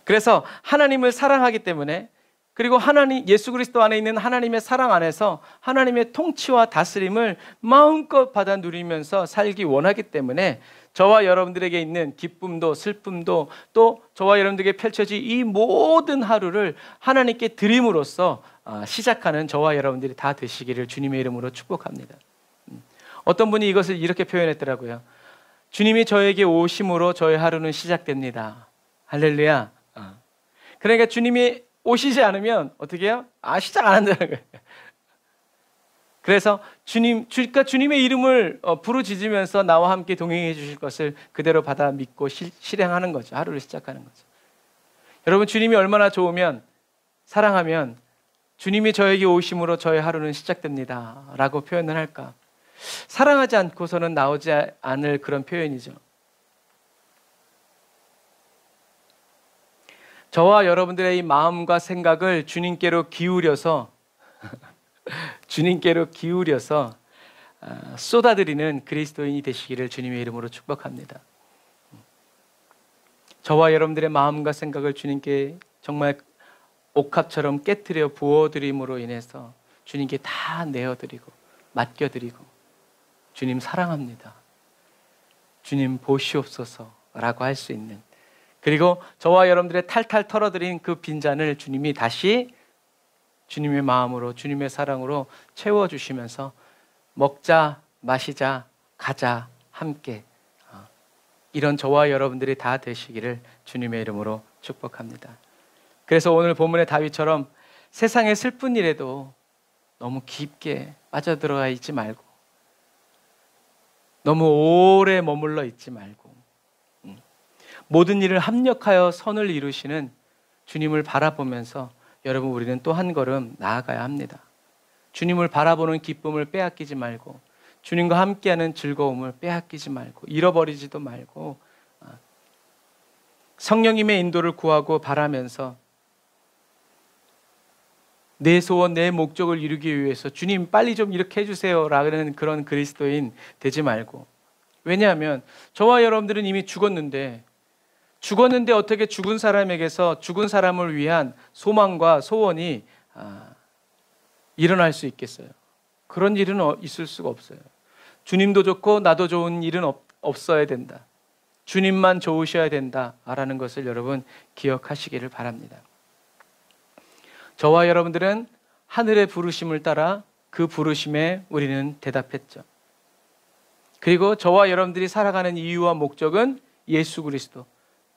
그래서 하나님을 사랑하기 때문에 그리고 하나님, 예수 그리스도 안에 있는 하나님의 사랑 안에서 하나님의 통치와 다스림을 마음껏 받아 누리면서 살기 원하기 때문에 저와 여러분들에게 있는 기쁨도 슬픔도 또 저와 여러분들에게 펼쳐진 이 모든 하루를 하나님께 드림으로써 시작하는 저와 여러분들이 다 되시기를 주님의 이름으로 축복합니다. 어떤 분이 이것을 이렇게 표현했더라고요. 주님이 저에게 오심으로 저의 하루는 시작됩니다. 할렐루야. 그러니까 주님이 오시지 않으면 어떻게 해요? 시작 안 한다는 거예요. 그래서 그러니까 주님의 이름을 부르짖으면서 나와 함께 동행해 주실 것을 그대로 받아 믿고 실행하는 거죠. 하루를 시작하는 거죠. 여러분, 주님이 얼마나 좋으면, 사랑하면 주님이 저에게 오심으로 저의 하루는 시작됩니다 라고 표현을 할까? 사랑하지 않고서는 나오지 않을 그런 표현이죠. 저와 여러분들의 이 마음과 생각을 주님께로 기울여서 쏟아드리는 그리스도인이 되시기를 주님의 이름으로 축복합니다. 저와 여러분들의 마음과 생각을 주님께 정말 옥합처럼 깨트려 부어드림으로 인해서 주님께 다 내어드리고 맡겨드리고, 주님 사랑합니다, 주님 보시옵소서라고 할 수 있는, 그리고 저와 여러분들의 탈탈 털어드린 그 빈잔을 주님이 다시 주님의 마음으로, 주님의 사랑으로 채워주시면서 먹자, 마시자, 가자, 함께, 이런 저와 여러분들이 다 되시기를 주님의 이름으로 축복합니다. 그래서 오늘 본문의 다윗처럼 세상의 슬픈 일에도 너무 깊게 빠져들어가 있지 말고, 너무 오래 머물러 있지 말고, 모든 일을 합력하여 선을 이루시는 주님을 바라보면서 여러분, 우리는 또 한 걸음 나아가야 합니다. 주님을 바라보는 기쁨을 빼앗기지 말고, 주님과 함께하는 즐거움을 빼앗기지 말고, 잃어버리지도 말고, 성령님의 인도를 구하고 바라면서 내 소원, 내 목적을 이루기 위해서 주님 빨리 좀 이렇게 해주세요 라는 그런 그리스도인 되지 말고, 왜냐하면 저와 여러분들은 이미 죽었는데 어떻게 죽은 사람에게서 죽은 사람을 위한 소망과 소원이 일어날 수 있겠어요? 그런 일은 있을 수가 없어요. 주님도 좋고 나도 좋은 일은 없어야 된다. 주님만 좋으셔야 된다라는 것을 여러분 기억하시기를 바랍니다. 저와 여러분들은 하늘의 부르심을 따라 그 부르심에 우리는 대답했죠. 그리고 저와 여러분들이 살아가는 이유와 목적은 예수 그리스도,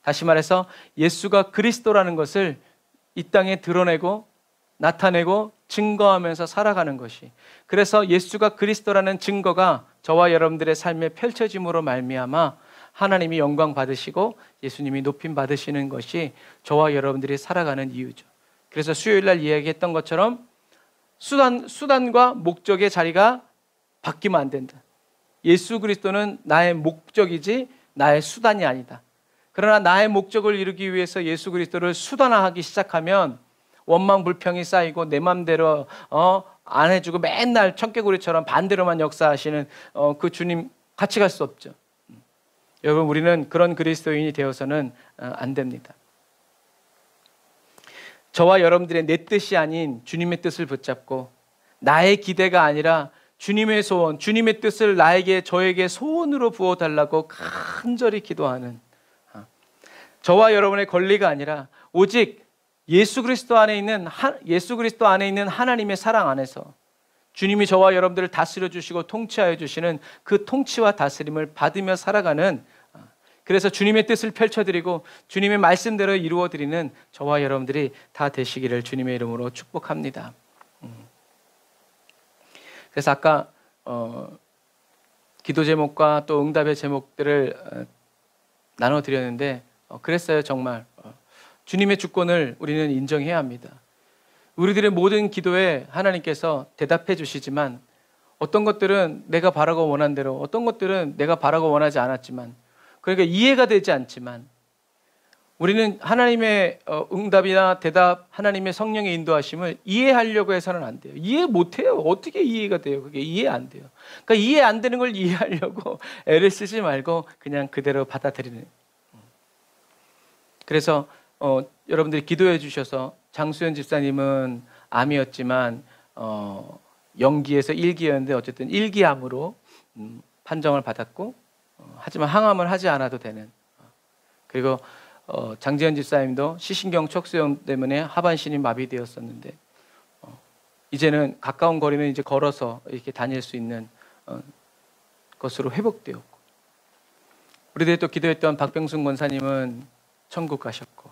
다시 말해서 예수가 그리스도라는 것을 이 땅에 드러내고 나타내고 증거하면서 살아가는 것이, 그래서 예수가 그리스도라는 증거가 저와 여러분들의 삶에 펼쳐짐으로 말미암아 하나님이 영광 받으시고 예수님이 높임 받으시는 것이 저와 여러분들이 살아가는 이유죠. 그래서 수요일 날 이야기했던 것처럼 수단과 목적의 자리가 바뀌면 안 된다. 예수 그리스도는 나의 목적이지 나의 수단이 아니다. 그러나 나의 목적을 이루기 위해서 예수 그리스도를 수단화하기 시작하면 원망 불평이 쌓이고 내 맘대로 안 해주고 맨날 청개구리처럼 반대로만 역사하시는 그 주님 같이 갈 수 없죠. 여러분, 우리는 그런 그리스도인이 되어서는 안 됩니다. 저와 여러분들의 내 뜻이 아닌 주님의 뜻을 붙잡고, 나의 기대가 아니라 주님의 소원, 주님의 뜻을 저에게 소원으로 부어달라고 간절히 기도하는, 저와 여러분의 권리가 아니라 오직 예수 그리스도 안에 있는 하나님의 사랑 안에서 주님이 저와 여러분들을 다스려 주시고 통치하여 주시는 그 통치와 다스림을 받으며 살아가는, 그래서 주님의 뜻을 펼쳐드리고 주님의 말씀대로 이루어드리는 저와 여러분들이 다 되시기를 주님의 이름으로 축복합니다. 그래서 아까 기도 제목과 또 응답의 제목들을 나눠드렸는데 그랬어요. 정말 주님의 주권을 우리는 인정해야 합니다. 우리들의 모든 기도에 하나님께서 대답해 주시지만 어떤 것들은 내가 바라고 원한 대로, 어떤 것들은 내가 바라고 원하지 않았지만, 그러니까 이해가 되지 않지만 우리는 하나님의 응답이나 대답, 하나님의 성령의 인도하심을 이해하려고 해서는 안 돼요. 이해 못해요. 어떻게 이해가 돼요? 그게 이해 안 돼요. 그러니까 이해 안 되는 걸 이해하려고 애를 쓰지 말고 그냥 그대로 받아들이는. 그래서 여러분들이 기도해 주셔서 장수연 집사님은 암이었지만 영기에서 1기였는데 어쨌든 1기암으로 판정을 받았고, 하지만 항암을 하지 않아도 되는, 그리고 장지현 집사님도 시신경 척수염 때문에 하반신이 마비되었었는데 이제는 가까운 거리는 이제 걸어서 이렇게 다닐 수 있는 것으로 회복되었고, 우리들이 또 기도했던 박병순 권사님은 천국 가셨고,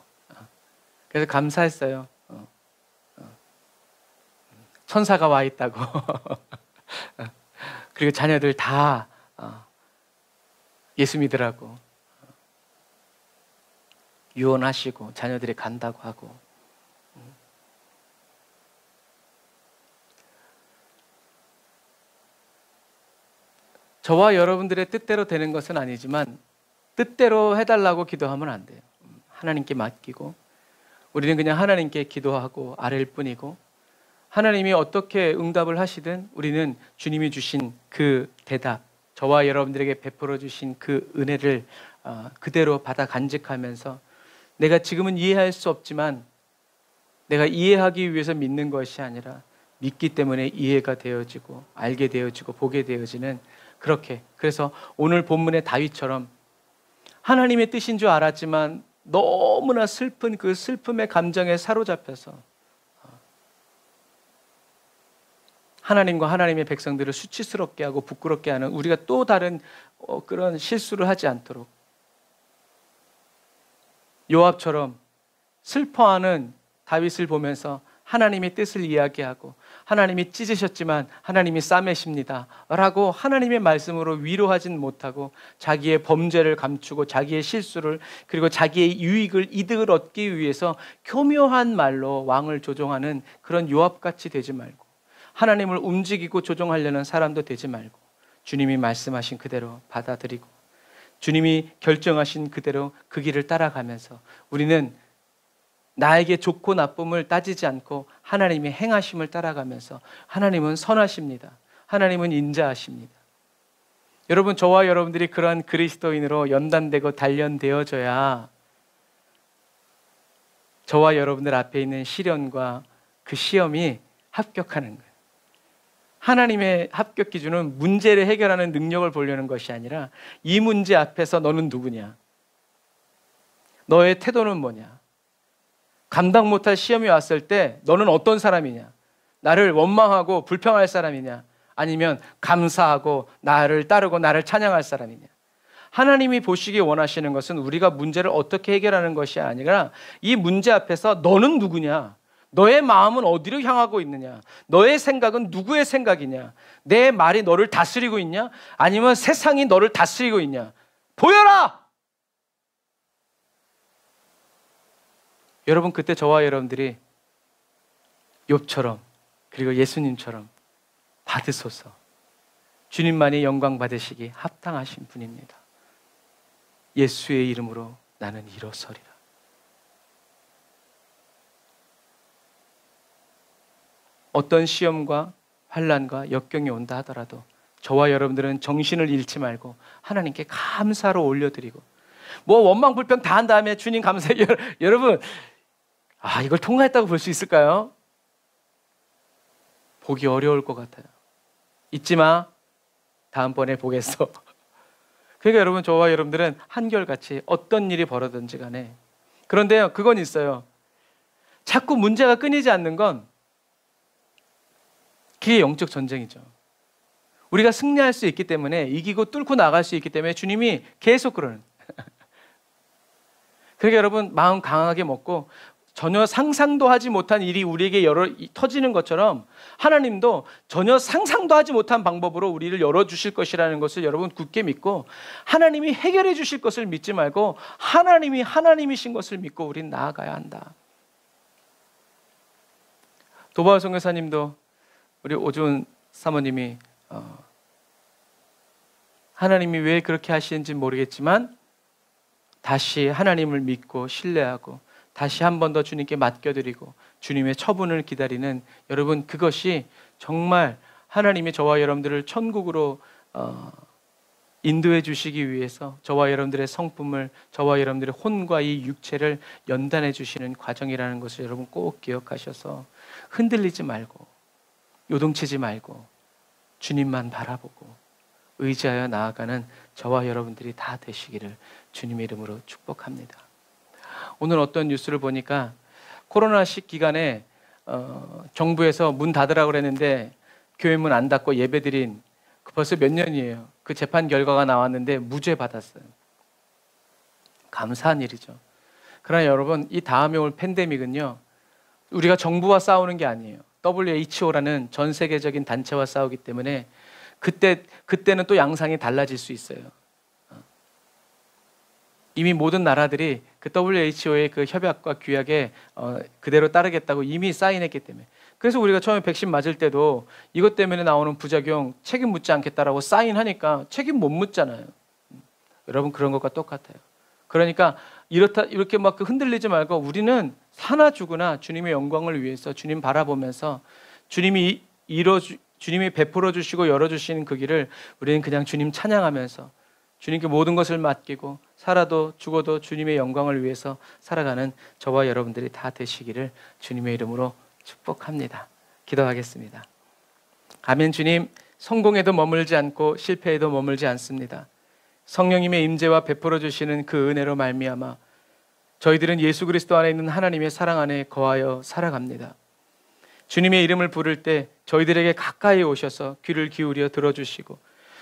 그래서 감사했어요. 천사가 와 있다고. 그리고 자녀들 다 예수 믿으라고 유언하시고 자녀들이 간다고 하고. 저와 여러분들의 뜻대로 되는 것은 아니지만 뜻대로 해달라고 기도하면 안 돼요. 하나님께 맡기고 우리는 그냥 하나님께 기도하고 아뢰일 뿐이고, 하나님이 어떻게 응답을 하시든 우리는 주님이 주신 그 대답, 저와 여러분들에게 베풀어 주신 그 은혜를 그대로 받아 간직하면서, 내가 지금은 이해할 수 없지만 내가 이해하기 위해서 믿는 것이 아니라 믿기 때문에 이해가 되어지고 알게 되어지고 보게 되어지는, 그렇게, 그래서 오늘 본문의 다윗처럼 하나님의 뜻인 줄 알았지만 너무나 슬픈 그 슬픔의 감정에 사로잡혀서 하나님과 하나님의 백성들을 수치스럽게 하고 부끄럽게 하는, 우리가 또 다른 그런 실수를 하지 않도록 요압처럼 슬퍼하는 다윗을 보면서 하나님의 뜻을 이야기하고, 하나님이 찢으셨지만 하나님이 싸매십니다 라고 하나님의 말씀으로 위로하진 못하고 자기의 범죄를 감추고 자기의 실수를, 그리고 자기의 이득을 얻기 위해서 교묘한 말로 왕을 조종하는 그런 요압같이 되지 말고, 하나님을 움직이고 조종하려는 사람도 되지 말고, 주님이 말씀하신 그대로 받아들이고 주님이 결정하신 그대로 그 길을 따라가면서 우리는 나에게 좋고 나쁨을 따지지 않고 하나님의 행하심을 따라가면서, 하나님은 선하십니다. 하나님은 인자하십니다. 여러분, 저와 여러분들이 그러한 그리스도인으로 연단되고 단련되어져야 저와 여러분들 앞에 있는 시련과 그 시험이 합격하는 거예요. 하나님의 합격 기준은 문제를 해결하는 능력을 보려는 것이 아니라 이 문제 앞에서 너는 누구냐? 너의 태도는 뭐냐? 감당 못할 시험이 왔을 때 너는 어떤 사람이냐? 나를 원망하고 불평할 사람이냐? 아니면 감사하고 나를 따르고 나를 찬양할 사람이냐? 하나님이 보시기 원하시는 것은 우리가 문제를 어떻게 해결하는 것이 아니라 이 문제 앞에서 너는 누구냐? 너의 마음은 어디로 향하고 있느냐? 너의 생각은 누구의 생각이냐? 내 말이 너를 다스리고 있냐? 아니면 세상이 너를 다스리고 있냐? 보여라! 여러분, 그때 저와 여러분들이 욥처럼, 그리고 예수님처럼 받으소서. 주님만이 영광 받으시기 합당하신 분입니다. 예수의 이름으로 나는 일어서리라. 어떤 시험과 환난과 역경이 온다 하더라도 저와 여러분들은 정신을 잃지 말고 하나님께 감사로 올려드리고, 뭐 원망 불평 다 한 다음에 주님 감사해요. 여러분, 이걸 통과했다고 볼 수 있을까요? 보기 어려울 것 같아요. 잊지 마, 다음번에 보겠어. 그러니까 여러분, 저와 여러분들은 한결같이 어떤 일이 벌어든지 간에, 그런데요, 그건 있어요. 자꾸 문제가 끊이지 않는 건 그게 영적 전쟁이죠. 우리가 승리할 수 있기 때문에, 이기고 뚫고 나갈 수 있기 때문에 주님이 계속 그러는. 그러니까 여러분, 마음 강하게 먹고 전혀 상상도 하지 못한 일이 우리에게 터지는 것처럼 하나님도 전혀 상상도 하지 못한 방법으로 우리를 열어주실 것이라는 것을 여러분 굳게 믿고, 하나님이 해결해 주실 것을 믿지 말고 하나님이 하나님이신 것을 믿고 우린 나아가야 한다. 도바오 선교사님도, 우리 오준 사모님이 하나님이 왜 그렇게 하시는지 모르겠지만 다시 하나님을 믿고 신뢰하고 다시 한 번 더 주님께 맡겨드리고 주님의 처분을 기다리는, 여러분, 그것이 정말 하나님이 저와 여러분들을 천국으로 인도해 주시기 위해서 저와 여러분들의 성품을, 저와 여러분들의 혼과 이 육체를 연단해 주시는 과정이라는 것을 여러분 꼭 기억하셔서 흔들리지 말고 요동치지 말고 주님만 바라보고 의지하여 나아가는 저와 여러분들이 다 되시기를 주님의 이름으로 축복합니다. 오늘 어떤 뉴스를 보니까 코로나 기간에 정부에서 문 닫으라고 그랬는데 교회 문 안 닫고 예배드린 벌써 몇 년이에요. 그 재판 결과가 나왔는데 무죄 받았어요. 감사한 일이죠. 그러나 여러분, 이 다음에 올 팬데믹은요, 우리가 정부와 싸우는 게 아니에요. WHO라는 전 세계적인 단체와 싸우기 때문에 그때는 또 양상이 달라질 수 있어요. 이미 모든 나라들이 그 WHO의 그 협약과 규약에 그대로 따르겠다고 이미 사인했기 때문에. 그래서 우리가 처음에 백신 맞을 때도 이것 때문에 나오는 부작용 책임 묻지 않겠다라고 사인하니까 책임 못 묻잖아요. 여러분, 그런 것과 똑같아요. 그러니까 이렇게 막 흔들리지 말고 우리는 사나 죽으나 주님의 영광을 위해서 주님 바라보면서 주님이 베풀어 주시고 열어 주시는 그 길을 우리는 그냥 주님 찬양하면서 주님께 모든 것을 맡기고 살아도 죽어도 주님의 영광을 위해서 살아가는 저와 여러분들이 다 되시기를 주님의 이름으로 축복합니다. 기도하겠습니다. 아멘. 주님, 성공에도 머물지 않고 실패에도 머물지 않습니다. 성령님의 임재와 베풀어 주시는 그 은혜로 말미암아 저희들은 예수 그리스도 안에 있는 하나님의 사랑 안에 거하여 살아갑니다. 주님의 이름을 부를 때 저희들에게 가까이 오셔서 귀를 기울여 들어주시고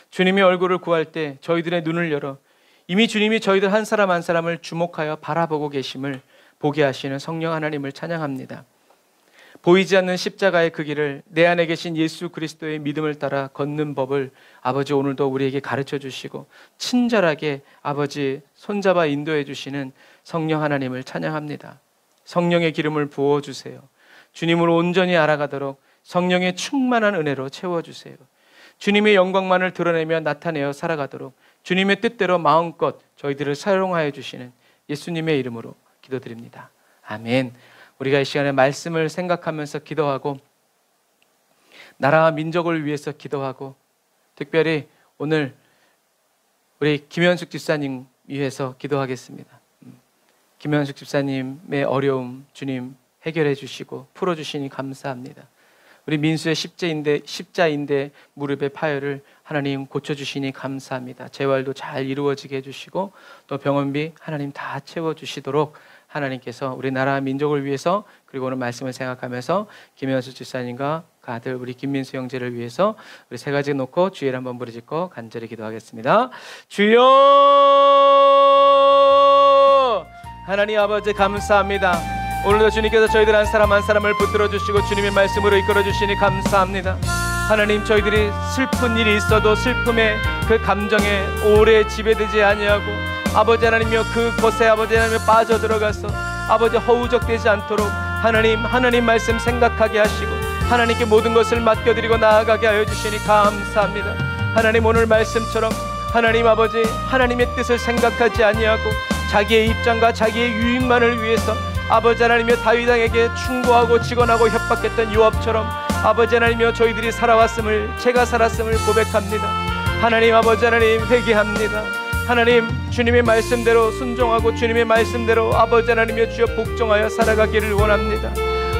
주님의 얼굴을 구할 때 저희들의 눈을 열어 이미 주님이 저희들 한 사람 한 사람을 주목하여 바라보고 계심을 보게 하시는 성령 하나님을 찬양합니다. 보이지 않는 십자가의 그 길을 내 안에 계신 예수 그리스도의 믿음을 따라 걷는 법을 아버지 오늘도 우리에게 가르쳐 주시고 친절하게 아버지 손잡아 인도해 주시는 성령 하나님을 찬양합니다. 성령의 기름을 부어주세요. 주님으로 온전히 알아가도록 성령의 충만한 은혜로 채워주세요. 주님의 영광만을 드러내며 나타내어 살아가도록 주님의 뜻대로 마음껏 저희들을 사용하여 주시는 예수님의 이름으로 기도드립니다. 아멘. 우리가 이 시간에 말씀을 생각하면서 기도하고 나라와 민족을 위해서 기도하고 특별히 오늘 우리 김현숙 집사님 위해서 기도하겠습니다. 김현숙 집사님의 어려움 주님 해결해 주시고 풀어주시니 감사합니다. 우리 민수의 십자인대 무릎의 파열을 하나님 고쳐주시니 감사합니다. 재활도 잘 이루어지게 해주시고 또 병원비 하나님 다 채워주시도록 하나님께서 우리나라 민족을 위해서 그리고 오늘 말씀을 생각하면서 김현수 집사님과 그 아들 우리 김민수 형제를 위해서 우리 세 가지 놓고 주의를 한번 부르짖고 간절히 기도하겠습니다. 주여 하나님 아버지 감사합니다. 오늘도 주님께서 저희들 한 사람 한 사람을 붙들어 주시고 주님의 말씀으로 이끌어 주시니 감사합니다. 하나님 저희들이 슬픈 일이 있어도 슬픔의 그 감정에 오래 지배되지 아니하고 아버지 하나님이여 그곳에 아버지 하나님이 빠져들어가서 아버지 허우적되지 않도록 하나님 말씀 생각하게 하시고 하나님께 모든 것을 맡겨드리고 나아가게 하여 주시니 감사합니다. 하나님 오늘 말씀처럼 하나님 아버지 하나님의 뜻을 생각하지 아니하고 자기의 입장과 자기의 유익만을 위해서 아버지 하나님이여 다윗 왕에게 충고하고 직언하고 협박했던 요압처럼 아버지 하나님이여 저희들이 살아왔음을 제가 살았음을 고백합니다. 하나님 아버지 하나님 회개합니다. 하나님 주님의 말씀대로 순종하고 주님의 말씀대로 아버지 하나님이여 주여 복종하여 살아가기를 원합니다.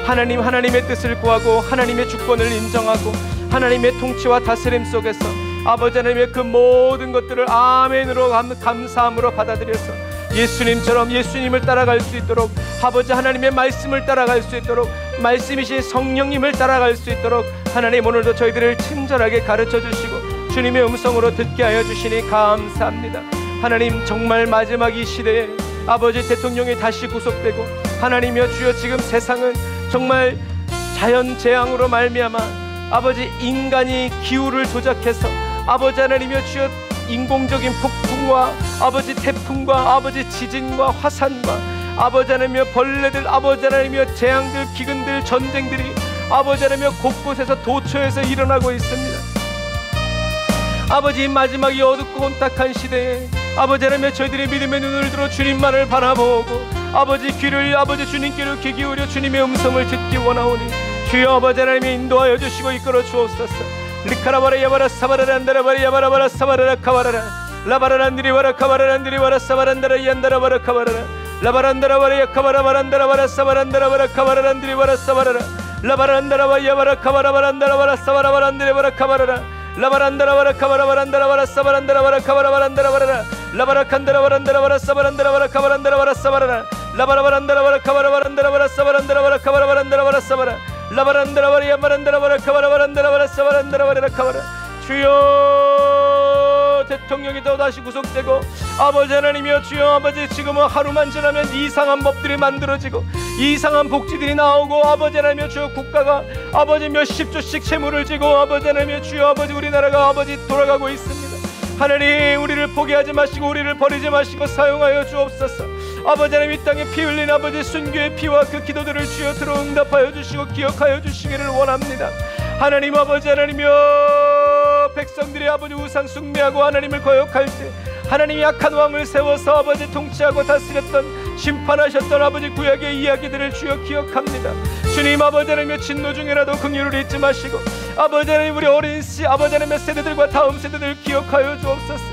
하나님의 뜻을 구하고 하나님의 주권을 인정하고 하나님의 통치와 다스림 속에서 아버지 하나님의 그 모든 것들을 아멘으로 감사함으로 받아들여서 예수님처럼 예수님을 따라갈 수 있도록 아버지 하나님의 말씀을 따라갈 수 있도록 말씀이신 성령님을 따라갈 수 있도록 하나님 오늘도 저희들을 친절하게 가르쳐 주시고 주님의 음성으로 듣게 하여 주시니 감사합니다. 하나님 정말 마지막 이 시대에 아버지 대통령이 다시 구속되고 하나님이여 주여 지금 세상은 정말 자연재앙으로 말미암아 아버지 인간이 기후를 조작해서 아버지 하나님이여 주여 인공적인 폭풍과 아버지 태풍과 아버지 지진과 화산과 아버지 하나님이여 벌레들 아버지 하나님이여 재앙들 기근들 전쟁들이 아버지 하나님이여 곳곳에서 도처에서 일어나고 있습니다. 아버지 마지막 이 어둡고 혼탁한 시대에 아버지 하나님이여 저희들의 믿음의 눈을 들어 주님만을 바라보고 아버지 귀를 아버지 주님께로 귀 기울여 주님의 음성을 듣기 원하오니 주여 아버지 하나님이 인도하여 주시고 이끌어 주옵소서. 리카라바라 야바라 사바라라 안다라바라 야바라바라 사바라라 카바라라 라바라란디리 와라카바라란디리 와라사바란다라 이안다라 와라카바라라 라바란다라 와라야카바라바란다라 와라사바란다라 와라카바라란디리 와라사바라라 라바란다라 와야바라카바라바란다라 와라사바라바란디리 와라카바라라 라바란다라 와라카바라바란다라 와라사바란다라 와라카바라바란다라 와라라 라바라칸다라 와란다라 와라사바란다라 와라카바란다라 와라사바라라 라바라바란다라 와라카바라바란다라 와라사바란다라 와라카바라바란다라 와라사바라 라바란다라 와리야바란다라 와라카바라바란다라 와라사바란다라 와라카바라 주여 대통령이 또 다시 구속되고 아버지 하나님이여 주여 아버지 지금은 하루만 지나면 이상한 법들이 만들어지고 이상한 복지들이 나오고 아버지 하나님이여 주여 국가가 아버지 몇십 조씩 채무를 지고 아버지 하나님이여 주여 아버지 우리나라가 아버지 돌아가고 있습니다. 하나님 우리를 포기하지 마시고 우리를 버리지 마시고 사용하여 주옵소서. 아버지 하나님 이 땅에 피 흘린 아버지 순교의 피와 그 기도들을 주여 들어 응답하여 주시고 기억하여 주시기를 원합니다. 하나님 아버지 하나님이여 백성들이 아버지 우상 숭배하고 하나님을 거역할 때 하나님이 약한 왕을 세워서 아버지 통치하고 다스렸던 심판하셨던 아버지 구약의 이야기들을 주여 기억합니다. 주님 아버지 하나님의 진노 중에라도 긍휼을 잊지 마시고 아버지 하나님 우리 어린 아버지 하나님의 세대들과 다음 세대들을 기억하여 주옵소서.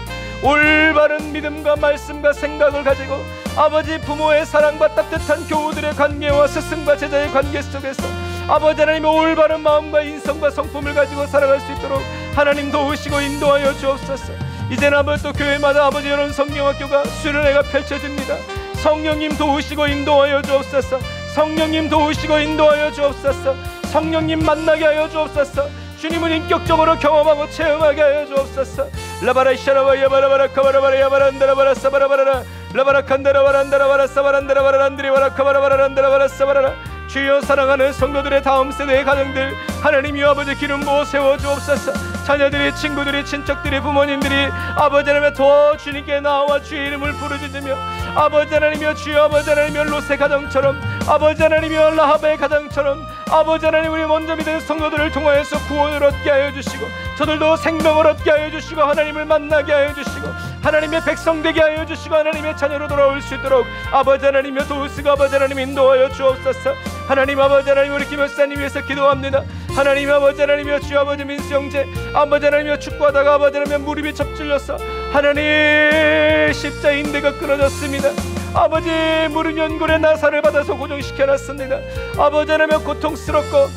올바른 믿음과 말씀과 생각을 가지고 아버지 부모의 사랑과 따뜻한 교우들의 관계와 스승과 제자의 관계 속에서 아버지 하나님의 올바른 마음과 인성과 성품을 가지고 살아갈 수 있도록 하나님 도우시고 인도하여 주옵소서. 이제는 아버지 또 교회마다 아버지 이런 성경학교가 수련회가 펼쳐집니다. 성령님 도우시고 인도하여 주옵소서. 성령님 도우시고 인도하여 주옵소서. 성령님 만나게 하여 주옵소서. 주님을 인격적으로 경험하고 체험하게 하여 주옵소서. 라바라 샤라바 야바라바라 카바라바라 야바란다라바라 사바라바라라 라바라 칸다라바란다라바라 사바란다라바라란드리바라 카바라바라란다라바라 사바라라. 주여 사랑하는 성도들의 다음 세대의 가정들 하나님이 아버지 기름 부어 세워주옵소서. 자녀들이 친구들이 친척들이 부모님들이 아버지 하나님의 더 주님께 나와 주의 이름을 부르짖으며 아버지 하나님이여 주여 아버지 하나님이여 롯의 가정처럼 아버지 하나님이여 라합의 가정처럼 아버지 하나님 우리 먼저 믿은 성도들을 통하여서 구원을 얻게 하여 주시고 저들도 생명을 얻게 하여 주시고 하나님을 만나게 하여 주시고 하나님의 백성 되게 하여 주시고 하나님의 자녀로 돌아올 수 있도록 아버지 하나님이여 도우시고 아버지 하나님 인도하여 주옵소서. 하나님 아버지 하나님 우리 김열사님 위해서 기도합니다. 하나님 아버지 하나님이여 주여 아버지 민수 형제 아버지 하나님이여 축구하다가 아버지 하나님의 무릎이 접질려서 하나님 십자 인대가 끊어졌습니다. 아버지 무릎 연골에 나사를 받아서 고정시켜놨습니다. 아버지 하나님이여 고통스럽고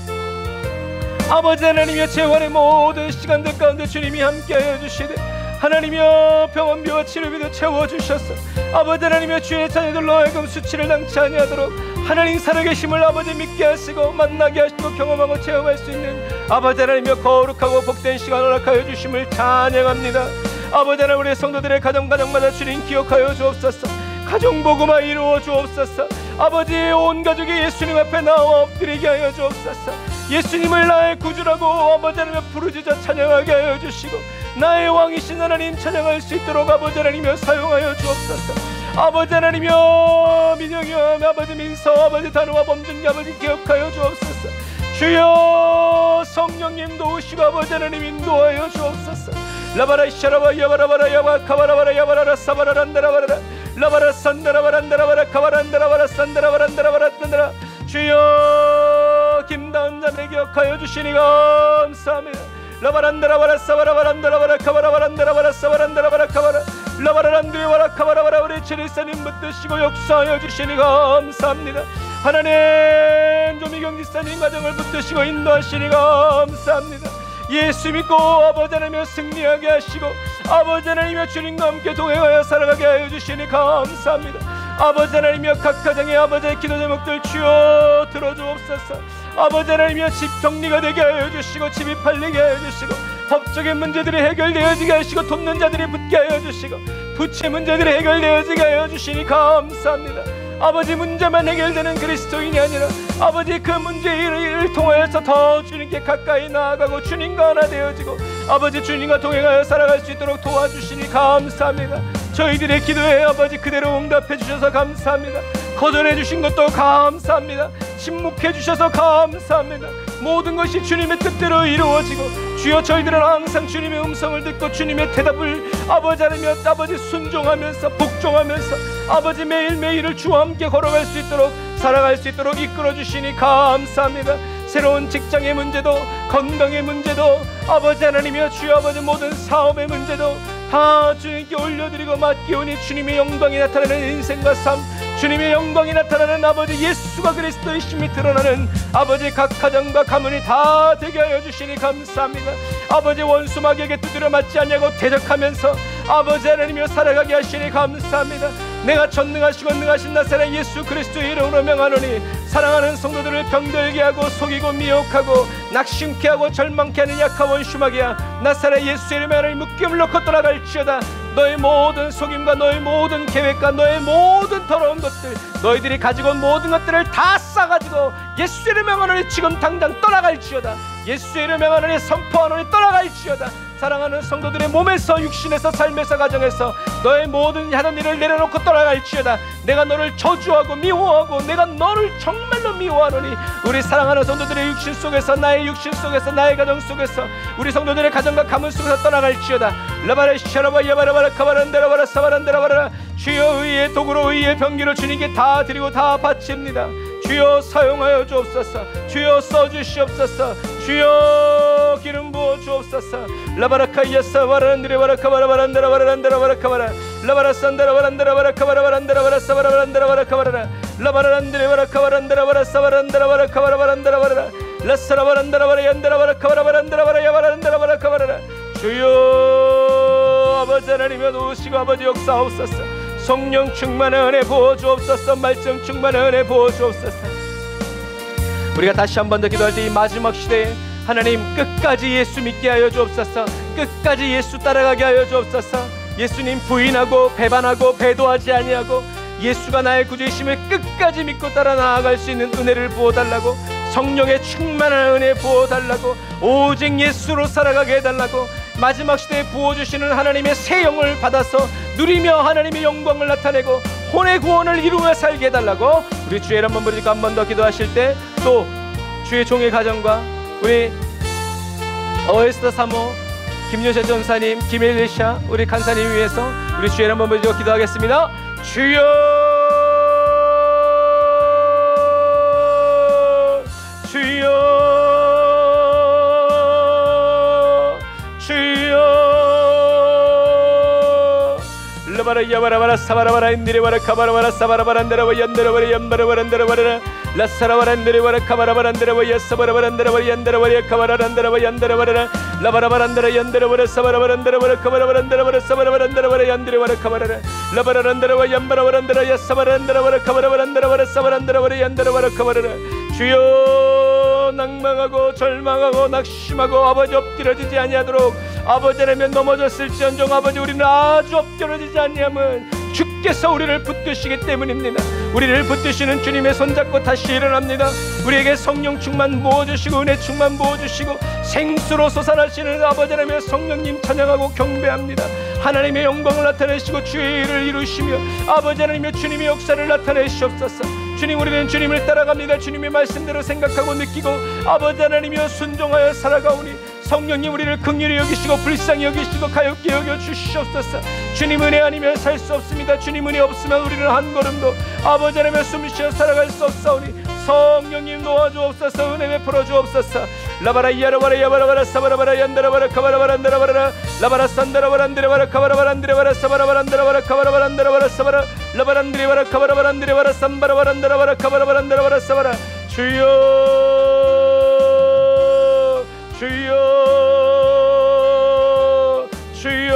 아버지 하나님이여 재활의 모든 시간들 가운데 주님이 함께하여 주시되 하나님이여 병원비와 치료비도 채워주셔서 아버지 하나님이여 주의 자녀들로 하여금 수치를 당치 아니하도록 하나님 살아계심을 아버지 믿게 하시고 만나게 하시고 경험하고 체험할 수 있는 아버지 하나님이여 거룩하고 복된 시간을 허락하여 주심을 찬양합니다. 아버지 하나님 우리 성도들의 가정마다 주님 기억하여 주옵소서. 가정복음화 이루어 주옵소서. 아버지 온 가족이 예수님 앞에 나와 엎드리게 하여 주옵소서. 예수님을 나의 구주라고 아버지 하나님 부르짖어 찬양하게 하여 주시고 나의 왕이신 하나님 찬양할 수 있도록 아버지 하나님이여 사용하여 주옵소서. 아버지 하나님이여 민영이여 아버지 민서 아버지 단우와 범준기 아버지 기억하여 주옵소서. 주여 성령님 도우시고 아버지 하나님 인도하여 주옵소서. 라바라 샤라바 야바라바라 야바 카바라바라 야바라라 사바라란다라바라 라바라 산다라바란다라바라 카바란다라바라 산다라바란다라바라 주여 김다은 자매 기억하여 주시니 감사합니다. 라바란다라바라 사바라바란다라바라 카바라바란다라바라 사바란다라바라 카바라 라바라란드리와라 카바라바라 우리 지리사님 붙드시고 역사하여 주시니 감사합니다. 하나님 조미경 기사님 가정을 붙드시고 인도하시니 감사합니다. 예수 믿고 아버지 하나님여 승리하게 하시고 아버지 하나님여 주님과 함께 동행하여 살아가게 하여 주시니 감사합니다. 아버지 하나님여 각 가정의 아버지의 기도 제목들 주여 들어주옵소서. 아버지 하나님여 집 정리가 되게 하여 주시고 집이 팔리게 하여 주시고 법적인 문제들이 해결되어지게 하시고 돕는 자들이 붙게 하여 주시고 부채 문제들이 해결되어지게 하여 주시니 감사합니다. 아버지 문제만 해결되는 그리스도인이 아니라 아버지 그 문제를 통하여서 더 주님께 가까이 나아가고 주님과 하나 되어지고 아버지 주님과 동행하여 살아갈 수 있도록 도와주시니 감사합니다. 저희들의 기도에 아버지 그대로 응답해 주셔서 감사합니다. 거절해 주신 것도 감사합니다. 침묵해 주셔서 감사합니다. 모든 것이 주님의 뜻대로 이루어지고 주여 저희들은 항상 주님의 음성을 듣고 주님의 대답을 아버지 하나님여 아버지 순종하면서 복종하면서 아버지 매일매일을 주와 함께 걸어갈 수 있도록 살아갈 수 있도록 이끌어 주시니 감사합니다. 새로운 직장의 문제도 건강의 문제도 아버지 하나님이여 주여 아버지 모든 사업의 문제도 다 주님께 올려드리고 맡기오니 주님의 영광이 나타나는 인생과 삶, 주님의 영광이 나타나는 아버지 예수가 그리스도의 힘이 드러나는 아버지 각 가정과 가문이 다 되게 하여 주시니 감사합니다. 아버지 원수 마귀에게 두드려 맞지 않냐고 대적하면서 아버지 하나님이여 살아가게 하시니 감사합니다. 내가 전능하시고 능하신 나사렛 예수 그리스도의 이름으로 명하노니 사랑하는 성도들을 병들게 하고 속이고 미혹하고 낙심케 하고 절망케 하는 약한 원수 마귀야, 나사렛 예수의 이름에 하나님 묶임을 놓고 떠나갈지어다. 너의 모든 속임과 너의 모든 계획과 너의 모든 더러운 것들, 너희들이 가지고 온 모든 것들을 다 싸가지고 예수의 이름에 명하노니 지금 당장 떠나갈지어다. 예수의 이름에 명하노니 선포하노니 떠나갈지어다. 사랑하는 성도들의 몸에서 육신에서 삶에서 가정에서 너의 모든 하던 일을 내려놓고 떠나갈지어다. 내가 너를 저주하고 미워하고 내가 너를 정말로 미워하노니 우리 사랑하는 성도들의 육신 속에서, 나의 육신 속에서, 나의 가정 속에서, 우리 성도들의 가정과 가문 속에서 떠나갈지어다. 라바레 샤라바 야바라바라 카바란데라바라 사바란데라바라. 주여 의의 도구로 의의 병기를 주님께 다 드리고 다 바칩니다. 주여 사용하여 주옵소서. 주여 써주시옵소서. 주여 기름 부어 주옵소서. 라바라카이야사 바란드레바라카바라바란데라바란데라바라카바라 라바라산데라바란데라바라카바라바란데라바라사바라바란데라바라카바라 라바란드레바라카바란데라바라사바란데라바라카바라바란데라바라라 라사라바란데라바라얀데라바라카바라바란데라바라야바란데라바라카바라라. 주여 아버지 하나님여 도우시고 아버지 역사하옵소서. 성령 충만의 은혜 부어 주옵소서. 말씀 충만의 은혜 부어 주옵소서. 우리가 다시 한 번 더 기도할 때 이 마지막 시대에 하나님 끝까지 예수 믿게 하여 주옵소서. 끝까지 예수 따라가게 하여 주옵소서. 예수님 부인하고 배반하고 배도하지 아니하고 예수가 나의 구주이심을 끝까지 믿고 따라 나아갈 수 있는 은혜를 부어달라고, 성령의 충만한 은혜 부어달라고, 오직 예수로 살아가게 해달라고, 마지막 시대에 부어주시는 하나님의 새 영을 받아서 누리며 하나님의 영광을 나타내고 혼의 구원을 이루며 살게 해달라고 우리 주의 이름 한번 부르짖고 한 번 더 기도하실 때 또 주의 종의 가정과 우리 어에스더 사모, 김유세 전사님, 김엘리샤 우리 간사님 위해서 우리 주의 이름 한번 부르짖고 기도하겠습니다. 주여 주여 주여 라바라 야바라바라 사바라바라 인디레바라 카바라바라 사바라바란데라바 얀데라바라 얀바라바란데라바라 라사라바란데레바라 카바라바란데라바 야사바라바란데라바 얀데라바라 카바라란데라바 얀데라바라 라바라바란데라 얀데라바라 사바라바란데라바라 카바라바란데라바라 사바라바란데라바라 얀데라바라 카바라라 라바라란데라바 얀바라바란데라 야사바란데라바라 카바라바란데라바라 사바란데라바라 얀데라바라 카바라라. 주여 낭망하고 절망하고 낙심하고 아버지 엎드려지지 아니하도록, 아버지라면 넘어졌을지언정 아버지 우리는 아주 엎드려지지 아니하면 주께서 우리를 붙드시기 때문입니다. 우리를 붙드시는 주님의 손잡고 다시 일어납니다. 우리에게 성령 충만 부어주시고 은혜 충만 부어주시고 생수로 솟아나시는 아버지라며 성령님 찬양하고 경배합니다. 하나님의 영광을 나타내시고 주의 일을 이루시며 아버지 하나님의 주님의 역사를 나타내시옵소서. 주님, 우리는 주님을 따라갑니다. 주님의 말씀대로 생각하고 느끼고 아버지 하나님이여 순종하여 살아가오니 성령님 우리를 긍휼히 여기시고 불쌍히 여기시고 가엾게 여겨 주시옵소서. 주님 은혜 아니면 살 수 없습니다. 주님 은혜 없으면 우리는 한 걸음도 아버지 하나님의 숨쉬어 살아갈 수 없사오니 성령님 도와주옵소서. 은혜 베풀어 주옵소서. 라바라 이야라바라 야바라바라 사바라바라 얀다라바라 카바라바란다라바라 라바라 산다라바란데라바라 카바라바란데라바라 사바라바란데라바라 카바라바란데라바라 사바라 라바란데라바라 카바라바란데라바라 삼바라바란데라바라 카바라바란데라바라 사바라. 주여 주여 주여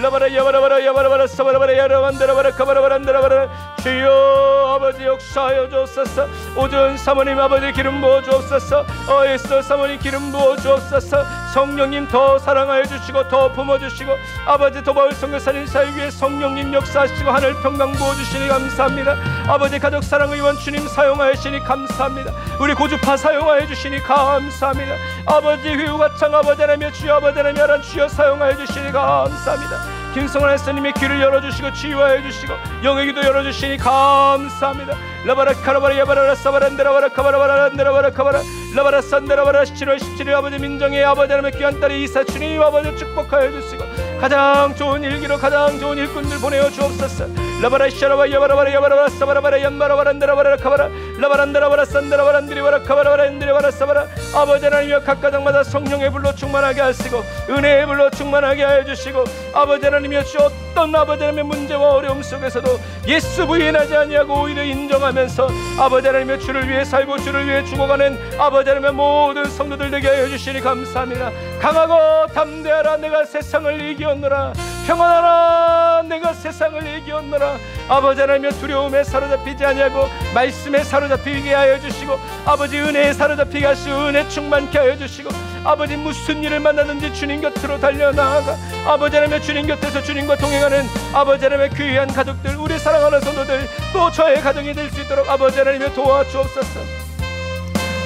라바라 야바라바라 야바라바라 사바라바라 야라반데라바라 카바라바란데라바라. 주여 아버지 역사하여 주옵소서. 오전 사모님 아버지 기름 부어 주옵소서. 어에스더 사모님 기름 부어 주옵소서. 성령님 더 사랑하여 주시고 더 품어주시고 아버지 도바울 선교사님 사역 위에 성령님 역사하시고 하늘 평강 부어주시니 감사합니다. 아버지 가족 사랑 의원 주님 사용하시니 감사합니다. 우리 고주파 사용하여 주시니 감사합니다. 아버지 휘우가창 아버지 하나며 주여 아버지 하나며 하란 주여 사용하여 주시니 감사합니다. 김성환 하나님의 귀를 열어주시고 치유하여 주시고 영의 귀도 열어주시니 감사합니다. 라바라 카라바라 야바라라 사바란데라바라 카바라바란데라바라 카바라 라바라 산데라바라 17월 17일 아버지 민정의 아버지 하나님의 귀한 딸의 이사 주님 아버지 축복하여 주시고 가장 좋은 일기로 가장 좋은 일꾼들 보내어 주옵소서. 라바라 샤라바 야바라바라 야바라바라 사바라바라 얀바라바란다라바라 카바라 라바란다라바라 산다라바란드리바라 카바라바라 엔드리바라 사바라. 아버지 하나님이여 각 가정마다 성령의 불로 충만하게 하시고 은혜의 불로 충만하게 하여 주시고, 아버지 하나님이여 주 어떤 아버지 하나님의 문제와 어려움 속에서도 예수 부인하지 아니하고 오히려 인정하면서 아버지 하나님의 주를 위해 살고 주를 위해 죽어가는 아버지 하나님의 모든 성도들 되게 하여 주시니 감사합니다. 강하고 담대하라 내가 세상을 이기었노라. 평안하라 내가 세상을 이기었노라. 아버지 하나님의 두려움에 사로잡히지 아니하고 말씀에 사로잡히게 하여 주시고, 아버지 은혜에 사로잡히게 하시고 은혜 충만케 하여 주시고, 아버지 무슨 일을 만나든지 주님 곁으로 달려나아가 아버지 하나님의 주님 곁에서 주님과 동행하는 아버지 하나님의 귀한 가족들, 우리 사랑하는 성도들, 또 저의 가정이 될 수 있도록 아버지 하나님의 도와주옵소서.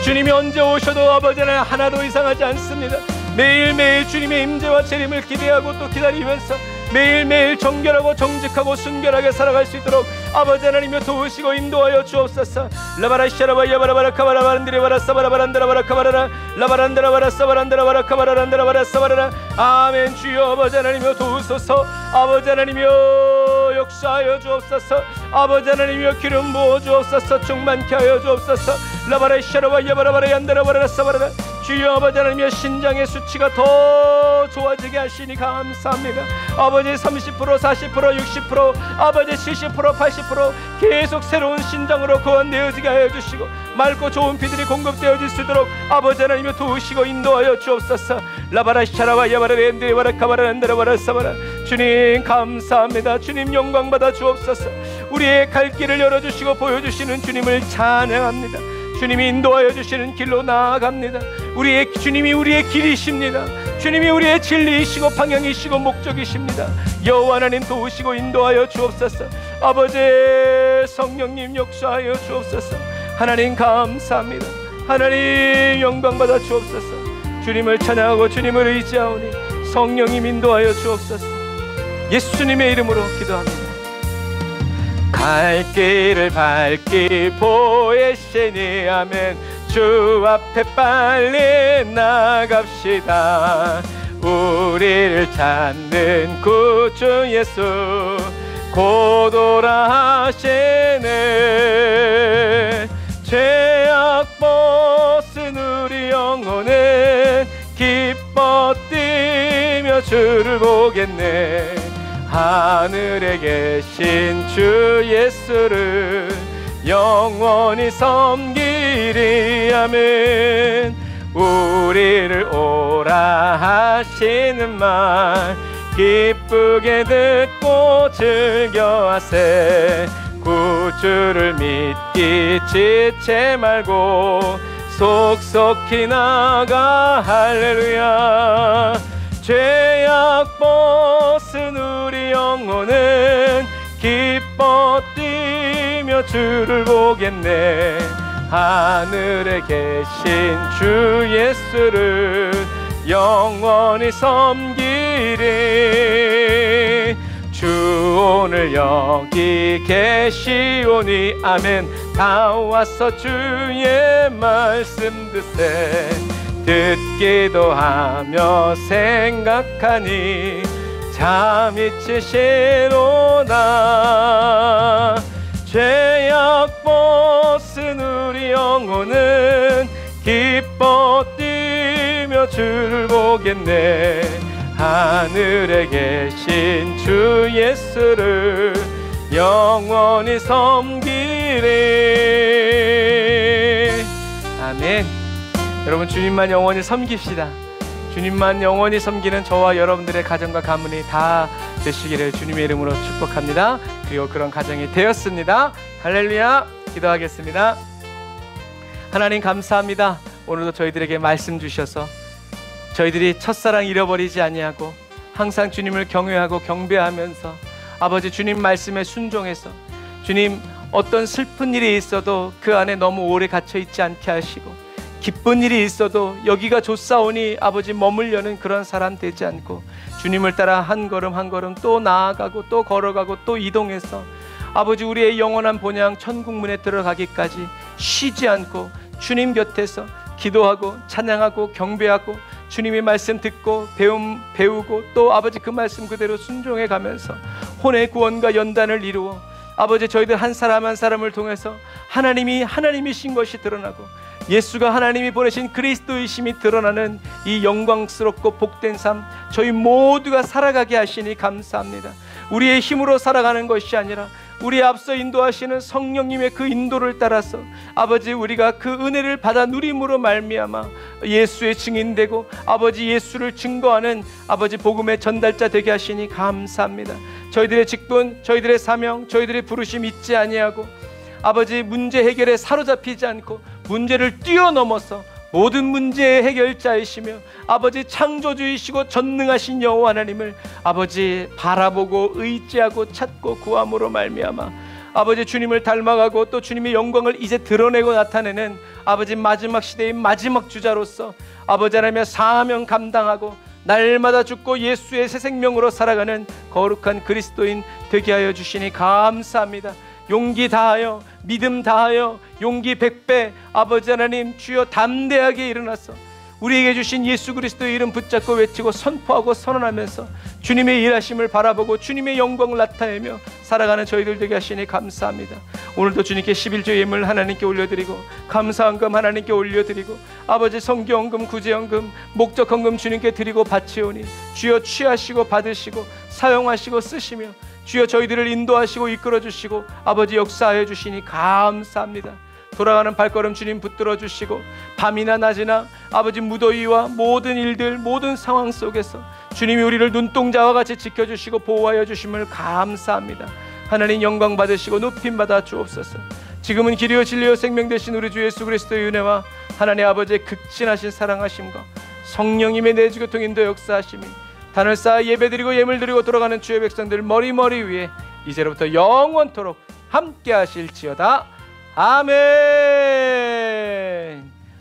주님이 언제 오셔도 아버지 하나님 하나도 이상하지 않습니다. 매일매일 주님의 임재와 재림을 기대하고 또 기다리면서 매일매일 정결하고 정직하고 순결하게 살아갈 수 있도록 아버지 하나님여 도우시고 인도하여 주옵소서. 라바라 샤라바 야바라바라 카바라바란드레바라 사바라바란드라바라 카바라라 라바란드라바라 사바란드라바라 카바라란드라바라 사바라라. 아멘. 주여 아버지 하나님여 도우소서. 아버지 하나님여 역사하여 주옵소서. 아버지 하나님여 기름 부어 주옵소서. 충만케 하여 주옵소서. 라바라 샤라바 야바라바라 얀드라바라 사바라라. 주여 아버지 하나님여 신장의 수치가 더 좋아지게 하시니 감사합니다. 아버지 30% 40% 60% 아버지 70% 80% 계속 새로운 신장으로 거듭되어지게 하여 주시고, 맑고 좋은 피들이 공급되어질 수 있도록 아버지 하나님여 도우시고 인도하여 주옵소서. 라바라 샤라와 야바라 렌드레바라 카바라 렌드라바라 사바라. 주님 감사합니다. 주님 영광 받아 주옵소서. 우리의 갈 길을 열어주시고 보여주시는 주님을 찬양합니다. 주님이 인도하여 주시는 길로 나아갑니다. 주님이 우리의 길이십니다. 주님이 우리의 진리이시고 방향이시고 목적이십니다. 여호와 하나님 도우시고 인도하여 주옵소서. 아버지 성령님 역사하여 주옵소서. 하나님 감사합니다. 하나님 영광 받아 주옵소서. 주님을 찬양하고 주님을 의지하오니 성령님 인도하여 주옵소서. 예수님의 이름으로 기도합니다. 갈 길을 밝히 보이시니 아멘. 주 앞에 빨리 나갑시다. 우리를 찾는 구주 예수 곧 오라 하시네. 죄악 벗은 우리 영혼은 기뻐 뛰며 주를 보겠네. 하늘에 계신 주 예수를 영원히 섬기리 아멘. 우리를 오라 하시는 말 기쁘게 듣고 즐겨하세. 구주를 믿기 지체 말고 속속히 나가 할렐루야. 죄악 벗은 우리 영혼은 기뻐 뛰며 주를 보겠네. 하늘에 계신 주 예수를 영원히 섬기리. 주 오늘 여기 계시오니 아멘. 다 와서 주의 말씀 듣세. 듣기도 하며 생각하니 잠이 치시로다. 죄악 벗은 우리 영혼은 기뻐 뛰며 주를 보겠네. 하늘에 계신 주 예수를 영원히 섬기리. 아멘. 여러분 주님만 영원히 섬깁시다. 주님만 영원히 섬기는 저와 여러분들의 가정과 가문이 다 되시기를 주님의 이름으로 축복합니다. 그리고 그런 가정이 되었습니다. 할렐루야. 기도하겠습니다. 하나님 감사합니다. 오늘도 저희들에게 말씀 주셔서 저희들이 첫사랑 잃어버리지 아니하고 항상 주님을 경외하고 경배하면서 아버지 주님 말씀에 순종해서 주님 어떤 슬픈 일이 있어도 그 안에 너무 오래 갇혀 있지 않게 하시고 기쁜 일이 있어도 여기가 좋사오니 아버지 머물려는 그런 사람 되지 않고 주님을 따라 한 걸음 한 걸음 또 나아가고 또 걸어가고 또 이동해서 아버지 우리의 영원한 본향 천국문에 들어가기까지 쉬지 않고 주님 곁에서 기도하고 찬양하고 경배하고 주님의 말씀 듣고 배우고 또 아버지 그 말씀 그대로 순종해 가면서 혼의 구원과 연단을 이루어 아버지 저희들 한 사람 한 사람을 통해서 하나님이신 것이 드러나고 예수가 하나님이 보내신 그리스도이심이 드러나는 이 영광스럽고 복된 삶 저희 모두가 살아가게 하시니 감사합니다. 우리의 힘으로 살아가는 것이 아니라 우리 앞서 인도하시는 성령님의 그 인도를 따라서 아버지 우리가 그 은혜를 받아 누림으로 말미암아 예수의 증인되고 아버지 예수를 증거하는 아버지 복음의 전달자 되게 하시니 감사합니다. 저희들의 직분, 저희들의 사명, 저희들의 부르심 잊지 아니하고 아버지 문제 해결에 사로잡히지 않고 문제를 뛰어넘어서 모든 문제의 해결자이시며 아버지 창조주이시고 전능하신 여호와 하나님을 아버지 바라보고 의지하고 찾고 구함으로 말미암아 아버지 주님을 닮아가고 또 주님의 영광을 이제 드러내고 나타내는 아버지 마지막 시대의 마지막 주자로서 아버지 하나님의 사명 감당하고 날마다 죽고 예수의 새 생명으로 살아가는 거룩한 그리스도인 되게 하여 주시니 감사합니다. 용기 다하여 믿음 다하여 용기 100배 아버지 하나님 주여 담대하게 일어나서 우리에게 주신 예수 그리스도의 이름 붙잡고 외치고 선포하고 선언하면서 주님의 일하심을 바라보고 주님의 영광을 나타내며 살아가는 저희들 되게 하시니 감사합니다. 오늘도 주님께 11조 예물 하나님께 올려드리고 감사헌금 하나님께 올려드리고 아버지 성교헌금 구제헌금 목적헌금 주님께 드리고 바치오니 주여 취하시고 받으시고 사용하시고 쓰시며 주여 저희들을 인도하시고 이끌어주시고 아버지 역사하여 주시니 감사합니다. 돌아가는 발걸음 주님 붙들어 주시고 밤이나 낮이나 아버지 무더위와 모든 일들 모든 상황 속에서 주님이 우리를 눈동자와 같이 지켜주시고 보호하여 주심을 감사합니다. 하나님 영광 받으시고 높임 받아 주옵소서. 지금은 길이요 진리요 생명 되신 우리 주 예수 그리스도의 은혜와 하나님 아버지의 극진하신 사랑하심과 성령님의 내주 교통 인도 역사하심이 단을 쌓아 예배드리고 예물드리고 돌아가는 주의 백성들 머리 위에 이제로부터 영원토록 함께 하실지어다. 아멘.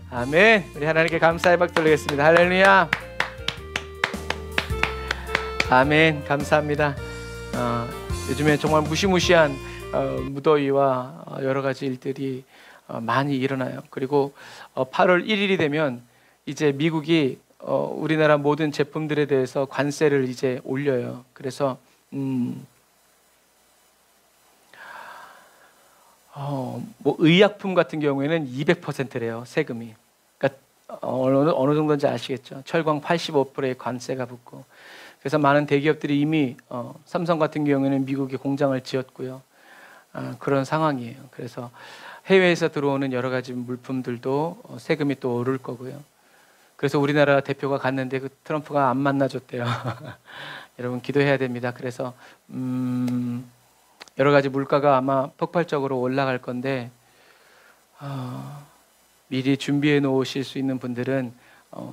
아멘. 우리 하나님께 감사의 박수 올리겠습니다. 할렐루야. 아멘. 감사합니다. 요즘에 정말 무시무시한 무더위와 여러 가지 일들이 많이 일어나요. 그리고 8월 1일이 되면 이제 미국이 우리나라 모든 제품들에 대해서 관세를 이제 올려요. 그래서 뭐 의약품 같은 경우에는 200%래요. 세금이. 그러니까 어느 정도인지 아시겠죠? 철강 85%의 관세가 붙고. 그래서 많은 대기업들이 이미 삼성 같은 경우에는 미국에 공장을 지었고요. 그런 상황이에요. 그래서 해외에서 들어오는 여러 가지 물품들도 세금이 또 오를 거고요. 그래서 우리나라 대표가 갔는데 그 트럼프가 안 만나줬대요. 여러분 기도해야 됩니다. 그래서 여러 가지 물가가 아마 폭발적으로 올라갈 건데 미리 준비해 놓으실 수 있는 분들은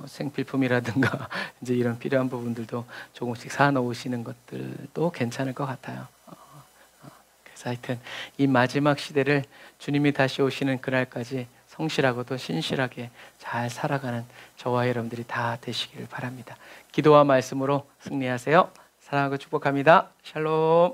생필품이라든가 이제 이런 필요한 부분들도 조금씩 사 놓으시는 것들도 괜찮을 것 같아요. 그래서 하여튼 이 마지막 시대를 주님이 다시 오시는 그날까지 성실하고도 신실하게 잘 살아가는 저와 여러분들이 다 되시기를 바랍니다. 기도와 말씀으로 승리하세요. 사랑하고 축복합니다. 샬롬.